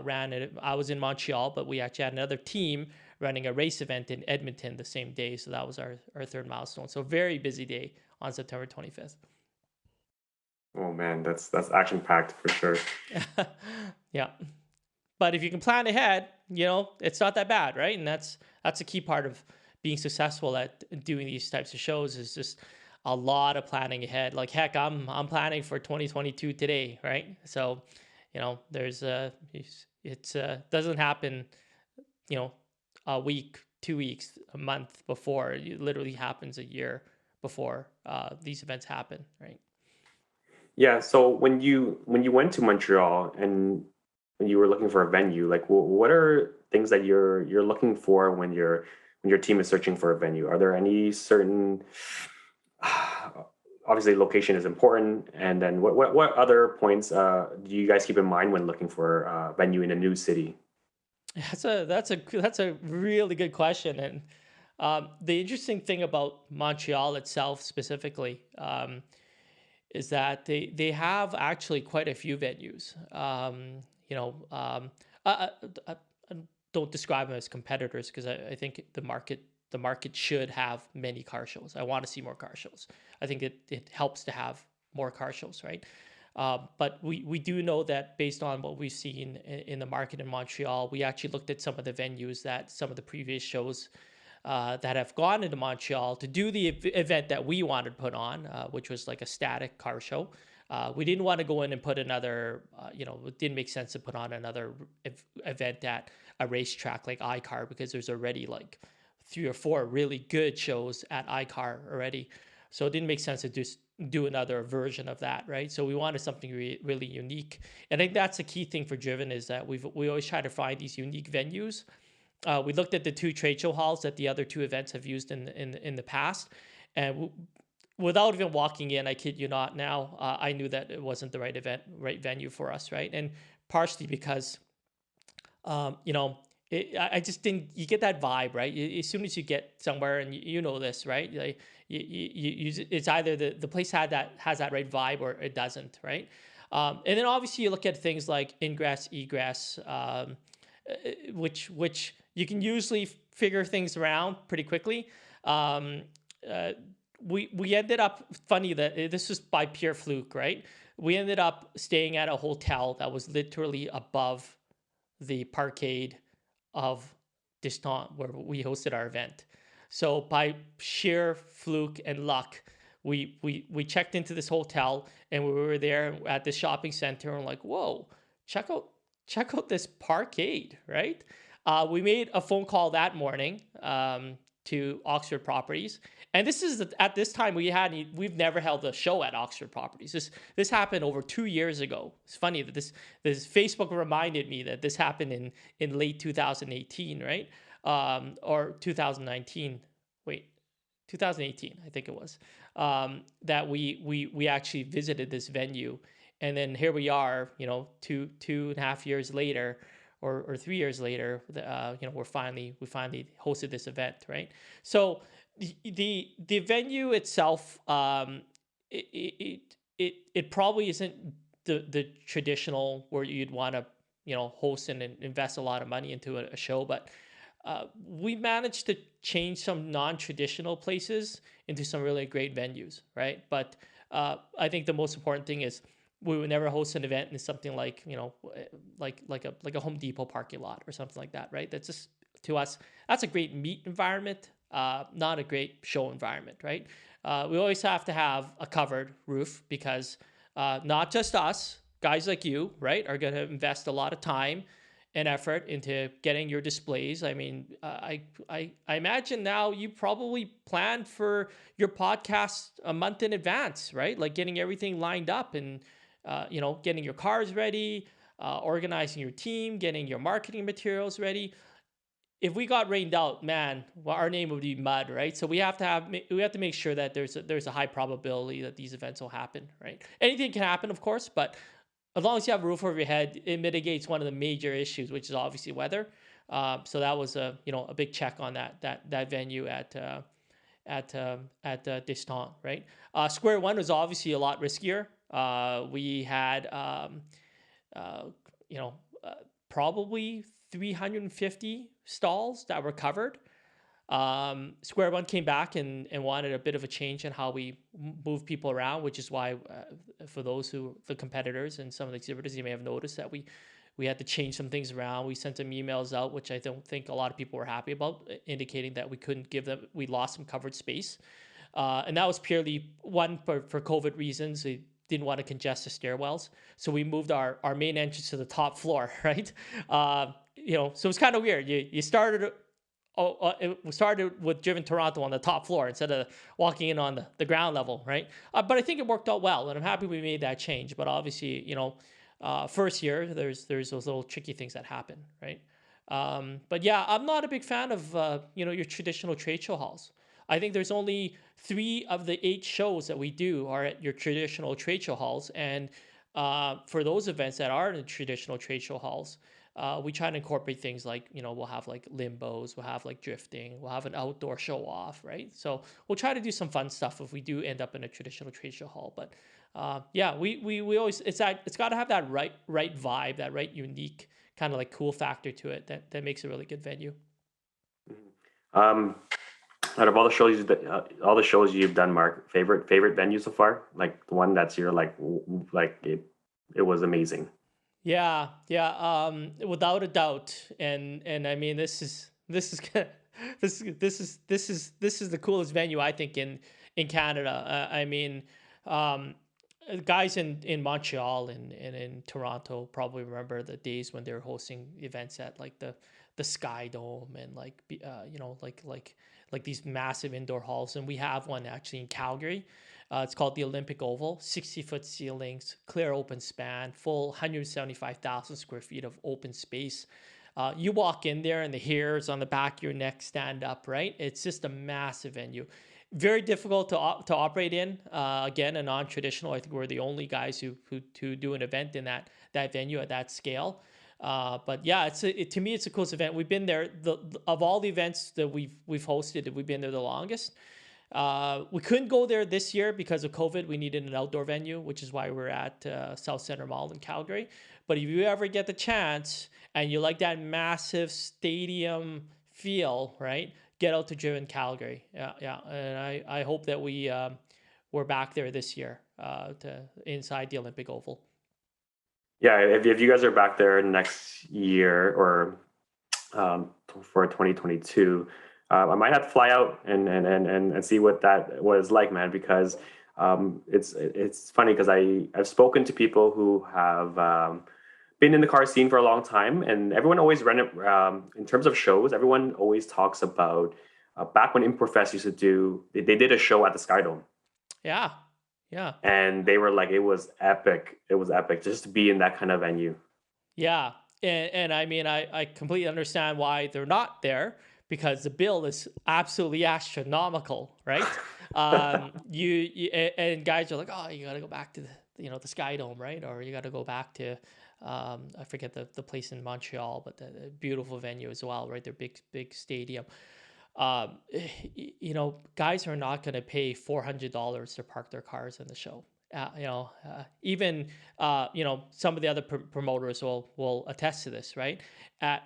ran it. I was in Montreal, but we actually had another team running a race event in Edmonton the same day. So that was our third milestone. So very busy day on September 25th. Oh man, that's action packed for sure. Yeah. But if you can plan ahead, it's not that bad, right? And that's a key part of being successful at doing these types of shows, is just a lot of planning ahead. Like heck, I'm planning for 2022 today, right? So, there's it's doesn't happen, a week, 2 weeks, a month before. It literally happens a year before these events happen, right? Yeah. So when you went to Montreal and when you were looking for a venue, like what are things that you're looking for when your team is searching for a venue? Are there any certain obviously location is important, and then what other points do you guys keep in mind when looking for a venue in a new city? That's a really good question. And the interesting thing about Montreal itself specifically is that they have actually quite a few venues. I, I, I don't describe them as competitors, because I think the market should have many car shows. I want to see more car shows. I think it helps to have more car shows, right? But we do know that based on what we've seen in the market in Montreal, we actually looked at some of the venues that some of the previous shows that have gone into Montreal to do the event that we wanted to put on, which was like a static car show. We didn't want to go in and put another, it didn't make sense to put on another event at a racetrack like iCar, because there's already like 3 or 4 really good shows at iCar already. So it didn't make sense to just do another version of that, right? So we wanted something really unique. And I think that's the key thing for Driven, is that we always try to find these unique venues. We looked at the 2 trade show halls that the other 2 events have used in the past, and without even walking in, I kid you not, now I knew that it wasn't the right venue for us, right? And partially because, I just didn't. You get that vibe, right? As soon as you get somewhere, and you know this, right? Like it's either the place has that right vibe, or it doesn't, right? And then obviously you look at things like ingress, egress, which you can usually figure things around pretty quickly. Um, uh, we ended up, funny that this was by pure fluke, right? We ended up staying at a hotel that was literally above the parkade of Distant, where we hosted our event. So by sheer fluke and luck, we checked into this hotel, and we were there at the shopping center, and like, whoa, check out this parkade, right? We made a phone call that morning to Oxford Properties. And this is at this time we've never held a show at Oxford Properties. This happened over 2 years ago. It's funny that this Facebook reminded me that this happened in late 2018, right? Or 2019. Wait, 2018, I think it was. That we actually visited this venue, and then here we are, two and a half years later, or 3 years later, we finally hosted this event, right? So the venue itself, it probably isn't the traditional where you'd want to host and invest a lot of money into a show, but we managed to change some non-traditional places into some really great venues, right? But I think the most important thing is we would never host an event in something like like a Home Depot parking lot or something like that, right? That's just, to us, that's a great meet environment, not a great show environment, right? We always have to have a covered roof because not just us, guys like you, right, are going to invest a lot of time and effort into getting your displays. I mean, I imagine now you probably planned for your podcast a month in advance, right? Like getting everything lined up and getting your cars ready, organizing your team, getting your marketing materials ready. If we got rained out, man, well, our name would be mud, right? So we have to make sure that there's a high probability that these events will happen, right? Anything can happen, of course, but as long as you have a roof over your head, it mitigates one of the major issues, which is obviously weather. So that was a big check on that venue at Distant, right? Square One was obviously a lot riskier. We had probably 350 stalls that were covered. Square One came back and wanted a bit of a change in how we move people around, which is why, for the competitors and some of the exhibitors, you may have noticed that we had to change some things around. We sent some emails out, which I don't think a lot of people were happy about, indicating that we lost some covered space. And that was purely one for COVID reasons. We didn't want to congest the stairwells. So we moved our main entrance to the top floor, right? So it's kind of weird. You started it started with Driven Toronto on the top floor instead of walking in on the ground level, right? But I think it worked out well, and I'm happy we made that change. But obviously, first year, there's those little tricky things that happen, right? But yeah, I'm not a big fan of your traditional trade show halls. I think there's only 3 of the 8 shows that we do are at your traditional trade show halls, and for those events that are in the traditional trade show halls, we try to incorporate things like, we'll have like limbos, we'll have like drifting, we'll have an outdoor show off, right? So we'll try to do some fun stuff if we do end up in a traditional trade show hall. But yeah, we always, it's got to have that right vibe, that right unique kind of like cool factor to it that makes a really good venue. Out of all the shows you've done, Mark, favorite venue so far, like the one that's your like it was amazing. Yeah, without a doubt, and I mean this is this is the coolest venue I think in Canada. I mean, guys in Montreal and in Toronto probably remember the days when they were hosting events at like the Sky Dome and like like these massive indoor halls, and we have one actually in Calgary. It's called the Olympic Oval, 60-foot ceilings, clear open span, full 175,000 square feet of open space. You walk in there and the hairs on the back of your neck stand up, right? It's just a massive venue. Very difficult to operate in. Again, a non-traditional. I think we're the only guys who do an event in that venue at that scale. But yeah, to me, it's a cool event. We've been there. Of all the events that we've hosted, we've been there the longest. We couldn't go there this year because of COVID. We needed an outdoor venue, which is why we're at South Centre Mall in Calgary. But if you ever get the chance and you like that massive stadium feel, right, get out to Driven Calgary. Yeah. And I hope that we're back there this year inside the Olympic Oval. Yeah, if you guys are back there next year or for 2022, I might have to fly out and see what that was like, man. Because it's funny because I've spoken to people who have been in the car scene for a long time, and everyone always in terms of shows, everyone always talks about back when Importfest used to do, they did a show at the Sky Dome, Yeah. Yeah. and they were like, it was epic. It was epic just to be in that kind of venue. Yeah. And I mean, I completely understand why they're not there, because the bill is absolutely astronomical, right? And guys are like, oh, you got to go back to the Sky Dome, right? Or you got to go back to, I forget the place in Montreal, but the beautiful venue as well, right? Their big stadium. Guys are not going to pay $400 to park their cars in the show. Even some of the other promoters will attest to this, right?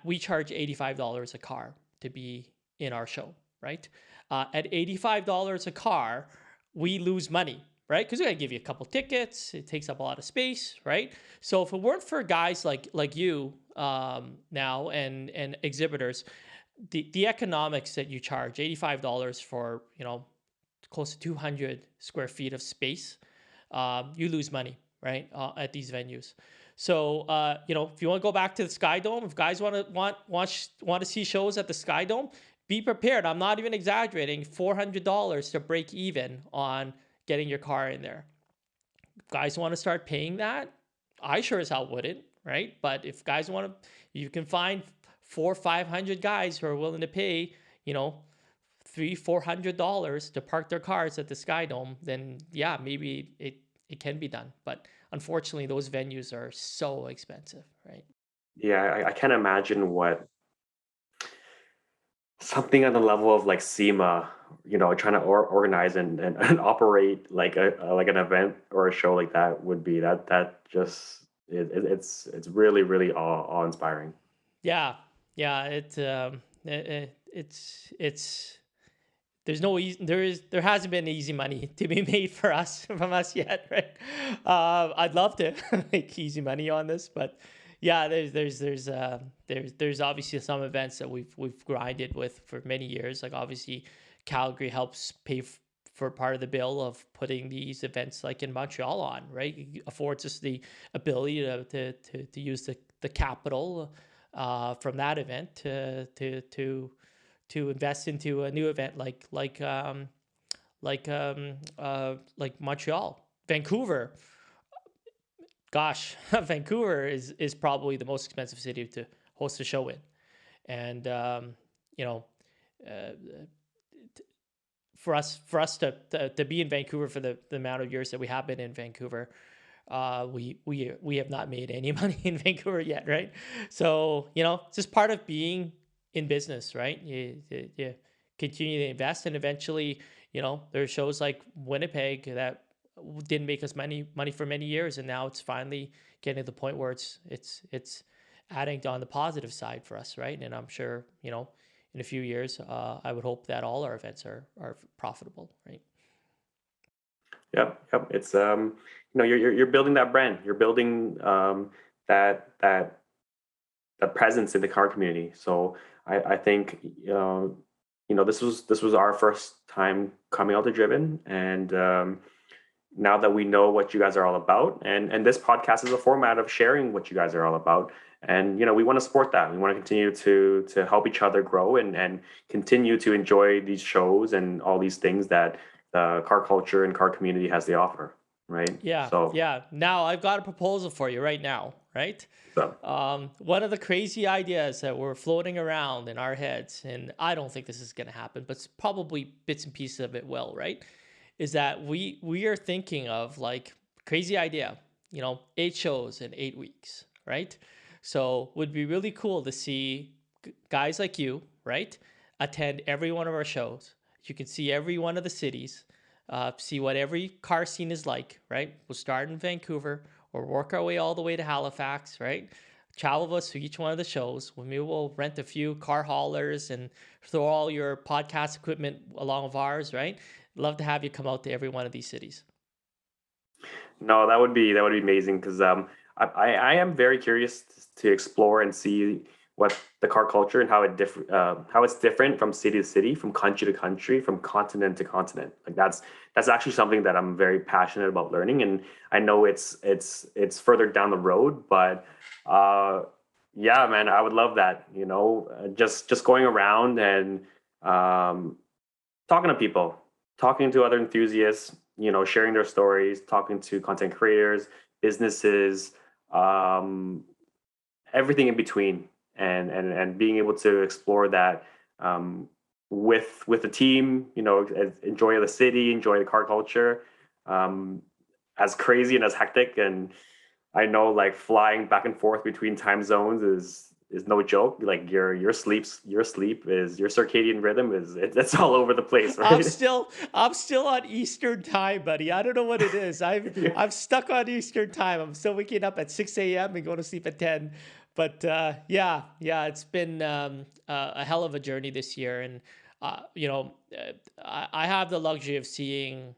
We charge $85 a car to be in our show, right? At $85 a car, we lose money, right? Because we got to give you a couple tickets. It takes up a lot of space, right? So if it weren't for guys like you now and exhibitors, the economics that you charge, $85 for close to 200 square feet of space, you lose money, right, at these venues. So if you want to go back to the Sky Dome, if guys want to see shows at the Sky Dome, be prepared. I'm not even exaggerating. $400 to break even on getting your car in there. If guys want to start paying that, I sure as hell wouldn't, right? But if guys want to, you can find 400-500 guys who are willing to pay, $300-400 to park their cars at the Sky Dome, then yeah, maybe it can be done. But unfortunately, those venues are so expensive, right? Yeah, I can't imagine what something on the level of like SEMA, trying to organize and operate like like an event or a show like that would be. That just it's really really awe inspiring. Yeah, yeah. It's there hasn't been easy money to be made for us from us yet, right? I'd love to make easy money on this, but yeah, there's obviously some events that we've grinded with for many years. Like obviously, Calgary helps pay for part of the bill of putting these events like in Montreal on, right? It affords us the ability to use the capital from that event to invest into a new event like Montreal, Vancouver. Gosh, Vancouver is probably the most expensive city to host a show in, and you know, uh, for us to be in Vancouver for the amount of years that we have been in Vancouver, we have not made any money in Vancouver yet, right? So it's just part of being in business, right? You continue to invest, and eventually, there are shows like Winnipeg that didn't make us money for many years, and now it's finally getting to the point where it's adding on the positive side for us, right? And I'm sure in a few years, I would hope that all our events are profitable, right? Yep. It's you're building that brand. You're building that presence in the car community. So I think this was our first time coming out to Driven, and now that we know what you guys are all about, and this podcast is a format of sharing what you guys are all about, and we want to support that. We want to continue to help each other grow and continue to enjoy these shows and all these things that the car culture and car community has to offer, right? Yeah, So yeah. Now I've got a proposal for you right now, right? so One of the crazy ideas that were floating around in our heads, and I don't think this is going to happen, but probably bits and pieces of it will, right? Is that we are thinking of like crazy idea, 8 shows in 8 weeks, right? So would be really cool to see guys like you, right, attend every one of our shows. You can see every one of the cities, see what every car scene is like, right? We'll start in Vancouver or work our way all the way to Halifax, right? Travel with us to each one of the shows. Maybe we'll rent a few car haulers and throw all your podcast equipment along with ours, right? Love to have you come out to every one of these cities. no, that would be amazing because I am very curious to explore and see what the car culture and how it's different from city to city, from country to country, from continent to continent. Like that's actually something that I'm very passionate about learning, and I know it's further down the road, but yeah, man, I would love that. Just going around and talking to people, talking to other enthusiasts, sharing their stories, talking to content creators, businesses, um, everything in between, and being able to explore that with the team. Enjoy the city, enjoy the car culture. Um, as crazy and as hectic, and I know like flying back and forth between time zones is no joke. Like your sleep is your circadian rhythm it's all over the place, I'm right? still I'm still on Eastern time, buddy. I don't know what it is. Yeah. I'm stuck on Eastern time. I'm still waking up at 6 a.m. and going to sleep at 10. But yeah, it's been a hell of a journey this year, and I have the luxury of seeing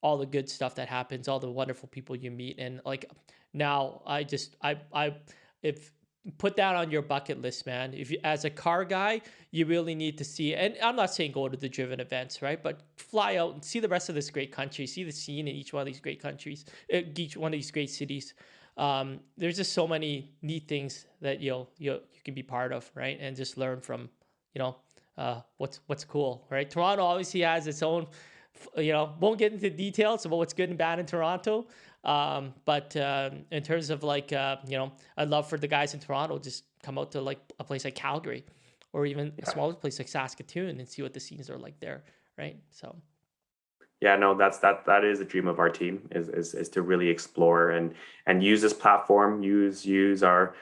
all the good stuff that happens, all the wonderful people you meet, and like now I if put that on your bucket list, man. If you, as a car guy, you really need to see, and I'm not saying go to the driven events, right? But fly out and see the rest of this great country, see the scene in each one of these great countries, each one of these great cities. There's just so many neat things that you can be part of, right? And just learn from, what's cool, right? Toronto obviously has its own, won't get into details about what's good and bad in Toronto. But in terms of like, I'd love for the guys in Toronto just come out to like a place like Calgary, or even a smaller place like Saskatoon, and see what the scenes are like there, right? So Yeah, no, that is a dream of our team is to really explore and use this platform, use our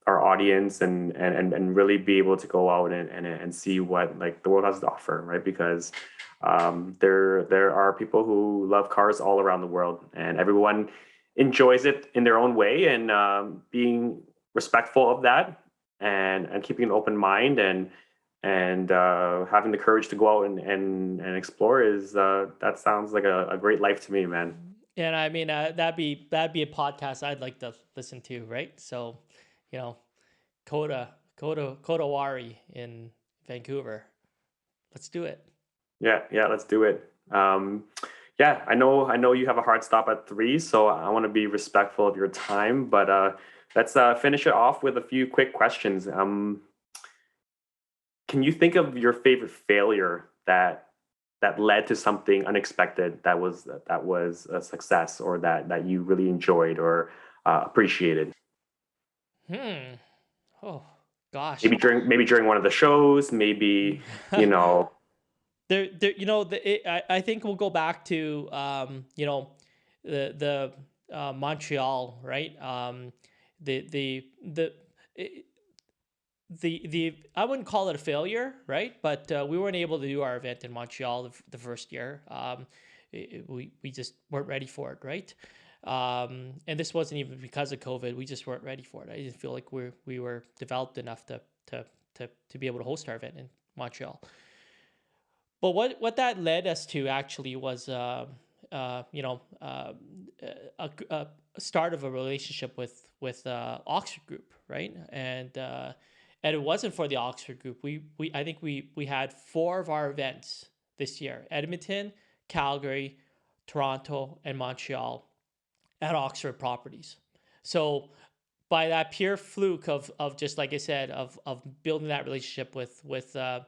audience, and really be able to go out and see what like the world has to offer, right? Because there are people who love cars all around the world, and everyone enjoys it in their own way, and being respectful of that, and keeping an open mind, and having the courage to go out and explore is that sounds like a great life to me, man. and I mean, that'd be a podcast I'd like to listen to, right? So, you know, Kodawari in Vancouver. Let's do it. Yeah, let's do it. Yeah, I know you have a hard stop at 3, so I want to be respectful of your time, but let's finish it off with a few quick questions. Can you think of your favorite failure that led to something unexpected, that was a success, or that you really enjoyed or appreciated? Hmm. Oh gosh. Maybe during one of the shows, maybe you know. I think we'll go back to the Montreal, right? The it- the I wouldn't call it a failure, right? But we weren't able to do our event in Montreal the first year. We just weren't ready for it, right? And this wasn't even because of COVID. We just weren't ready for it. I didn't feel like we were developed enough to be able to host our event in Montreal. But what that led us to actually was a start of a relationship with Oxford Group, right? And it wasn't for the Oxford Group. We I think we had 4 of our events this year: Edmonton, Calgary, Toronto, and Montreal at Oxford Properties. So by that pure fluke of just like I said of building that relationship with and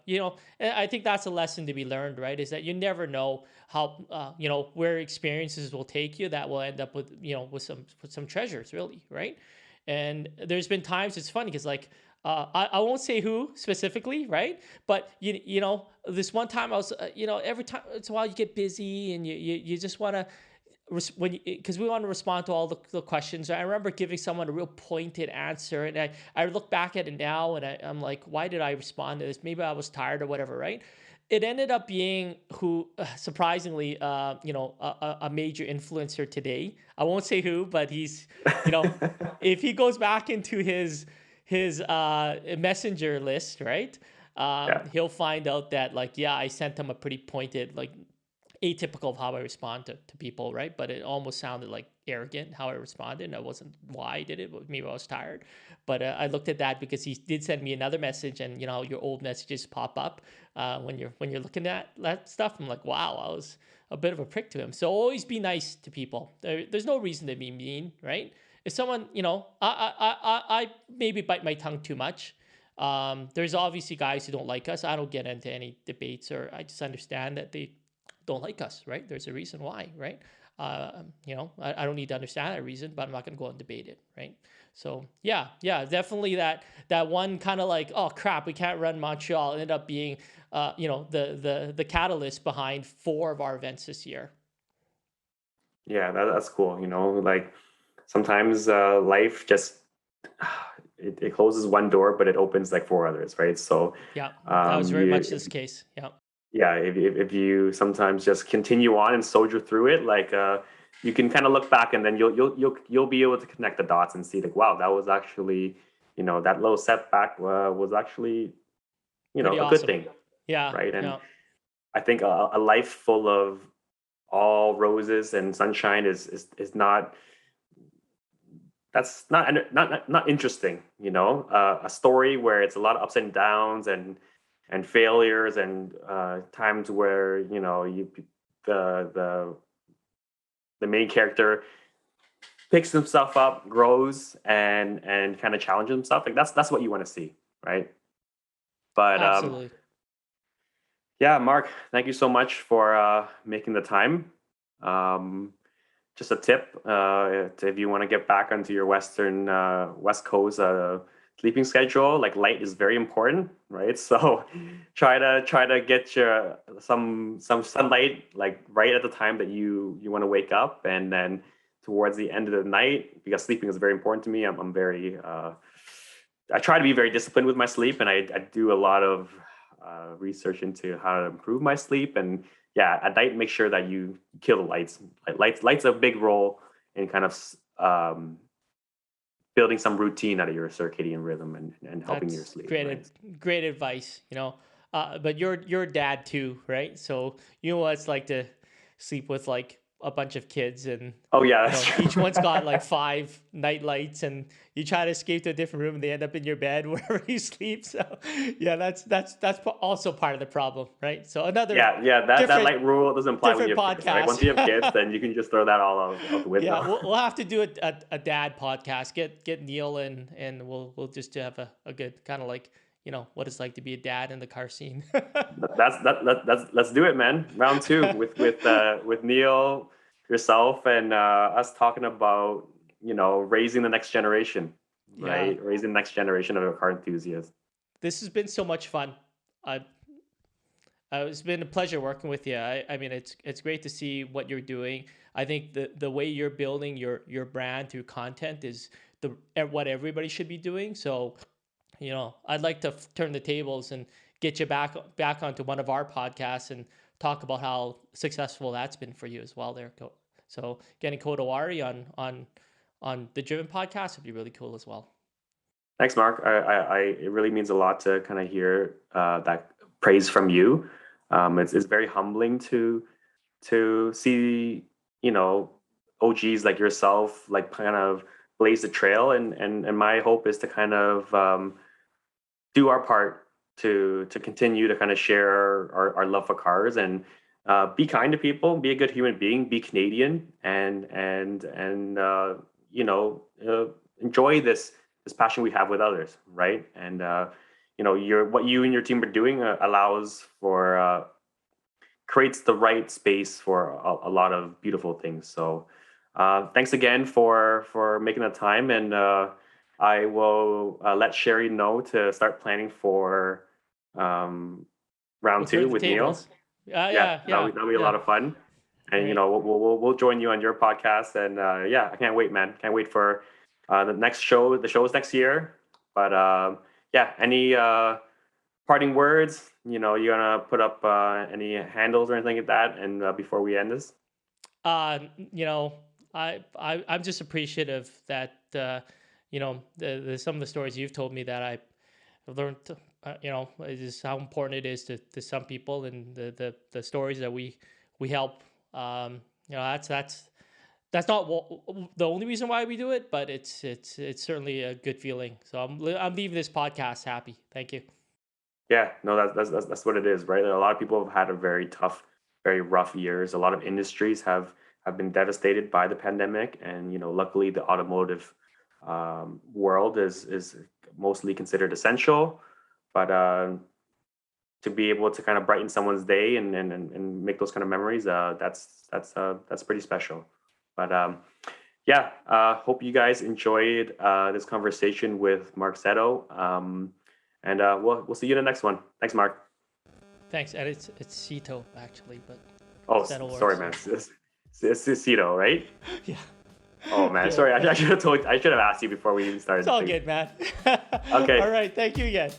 I think that's a lesson to be learned, right? Is that you never know how where experiences will take you that will end up with some treasures, really, right? And there's been times it's funny because like I won't say who specifically, right? But this one time I was every time it's a while you get busy and you just want to when because we want to respond to all the questions. I remember giving someone a real pointed answer, and I look back at it now, and I'm like, why did I respond to this? Maybe I was tired or whatever, right? It ended up being who, surprisingly, a major influencer today. I won't say who, but he's, if he goes back into his messenger list, right? Yeah. He'll find out that like, yeah, I sent him a pretty pointed, like, atypical of how I respond to people, right? But it almost sounded like arrogant how I responded, and I wasn't why I did it. But maybe I was tired. But I looked at that because he did send me another message, and your old messages pop up when you're looking at that stuff. I'm like, wow, I was a bit of a prick to him. So always be nice to people. There's no reason to be mean, right? If someone, I maybe bite my tongue too much. There's obviously guys who don't like us. I don't get into any debates, or I just understand that they don't like us, right? There's a reason why, right? I don't need to understand that reason, but I'm not going to go and debate it, right? So yeah, definitely that one kind of like, oh crap, we can't run Montreal ended up being, the catalyst behind 4 of our events this year. Yeah, that's cool. Like sometimes life just it closes one door, but it opens like 4 others, right? So Yeah, that was very much this case. Yeah, yeah, if you sometimes just continue on and soldier through it, like you can kind of look back and then you'll be able to connect the dots and see like, wow, that was actually, that little setback was actually, pretty a good awesome. thing, Yeah, right? And yeah, I think a life full of all roses and sunshine is not, that's not interesting. A story where it's a lot of ups and downs and failures and times where the the main character picks himself up, grows, and kind of challenges himself. Like that's what you want to see, right? But absolutely. yeah, Mark, thank you so much for making the time. Um, just a tip, if you want to get back onto your West Coast sleeping schedule, like light is very important, right? So try to get your some sunlight like right at the time that you want to wake up, and then towards the end of the night, because sleeping is very important to me. I'm very I try to be very disciplined with my sleep, and I do a lot of research into how to improve my sleep. And yeah, at night, make sure that you kill the lights. Lights a big role in kind of building some routine out of your circadian rhythm and helping your That's sleep, great, right? great advice. But you're a dad too, right? So you know what it's like to sleep with like a bunch of kids, and Oh yeah, that's true. each one's got like 5 night lights, and you try to escape to a different room, and they end up in your bed wherever you sleep. So yeah, that's also part of the problem, right? So another Yeah. That different light rule doesn't apply when different you have kids, right? Once you have kids, podcast. then you can just throw that all out the Yeah, window. we'll have to do a dad podcast. Get Neil in, and we'll just have a good kind of like, what it's like to be a dad in the car scene. That's let's do it, man. Round two with Neil, yourself, and us talking about raising the next generation, Yeah, right? Raising the next generation of car enthusiasts. this has been so much fun. Uh, it's been a pleasure working with you. I mean, it's great to see what you're doing. I think the way you're building your brand through content is what everybody should be doing. So I'd like to turn the tables and get you back onto one of our podcasts and talk about how successful that's been for you as well. There, so getting Kodawari on the Driven podcast would be really cool as well. Thanks, Mark. It really means a lot to kind of hear that praise from you. It's very humbling to see, you know, OGs like yourself, like kind of blaze the trail. And my hope is to kind of do our part to continue to kind of share our love for cars and be kind to people, be a good human being, be Canadian, and enjoy this passion we have with others, right? And what you and your team are doing allows for creates the right space for a lot of beautiful things. So thanks again for making the time, and I will let Sherry know to start planning for round We'll turn two the with Neil. tables. Yeah, Yeah, yeah, that'll be a yeah. lot of fun. And Great. we'll join you on your podcast. And yeah, I can't wait, man. Can't wait for the next show. The show's next year. But yeah, any parting words? You gonna put up any handles or anything like that? And before we end this. uh, you know, I'm just appreciative that some of the stories you've told me that I've learned. Is how important it is to some people, and the stories that we help. That's not the only reason why we do it, but it's certainly a good feeling. So I'm leaving this podcast happy. Thank you. Yeah, no, that's what it is, right? A lot of people have had a very tough, very rough years. A lot of industries have been devastated by the pandemic, and luckily the automotive world is mostly considered essential, but to be able to kind of brighten someone's day and make those kind of memories, that's pretty special. But yeah, hope you guys enjoyed this conversation with Mark Seto. And we'll see you in the next one. Thanks, Mark. Thanks, and it's Seto actually, but Oh, Seto sorry, works. man. It's Seto, right? Yeah. Oh man, Yeah. sorry. I should have asked you before we even started. It's all good, man. Okay. All right. Thank you again.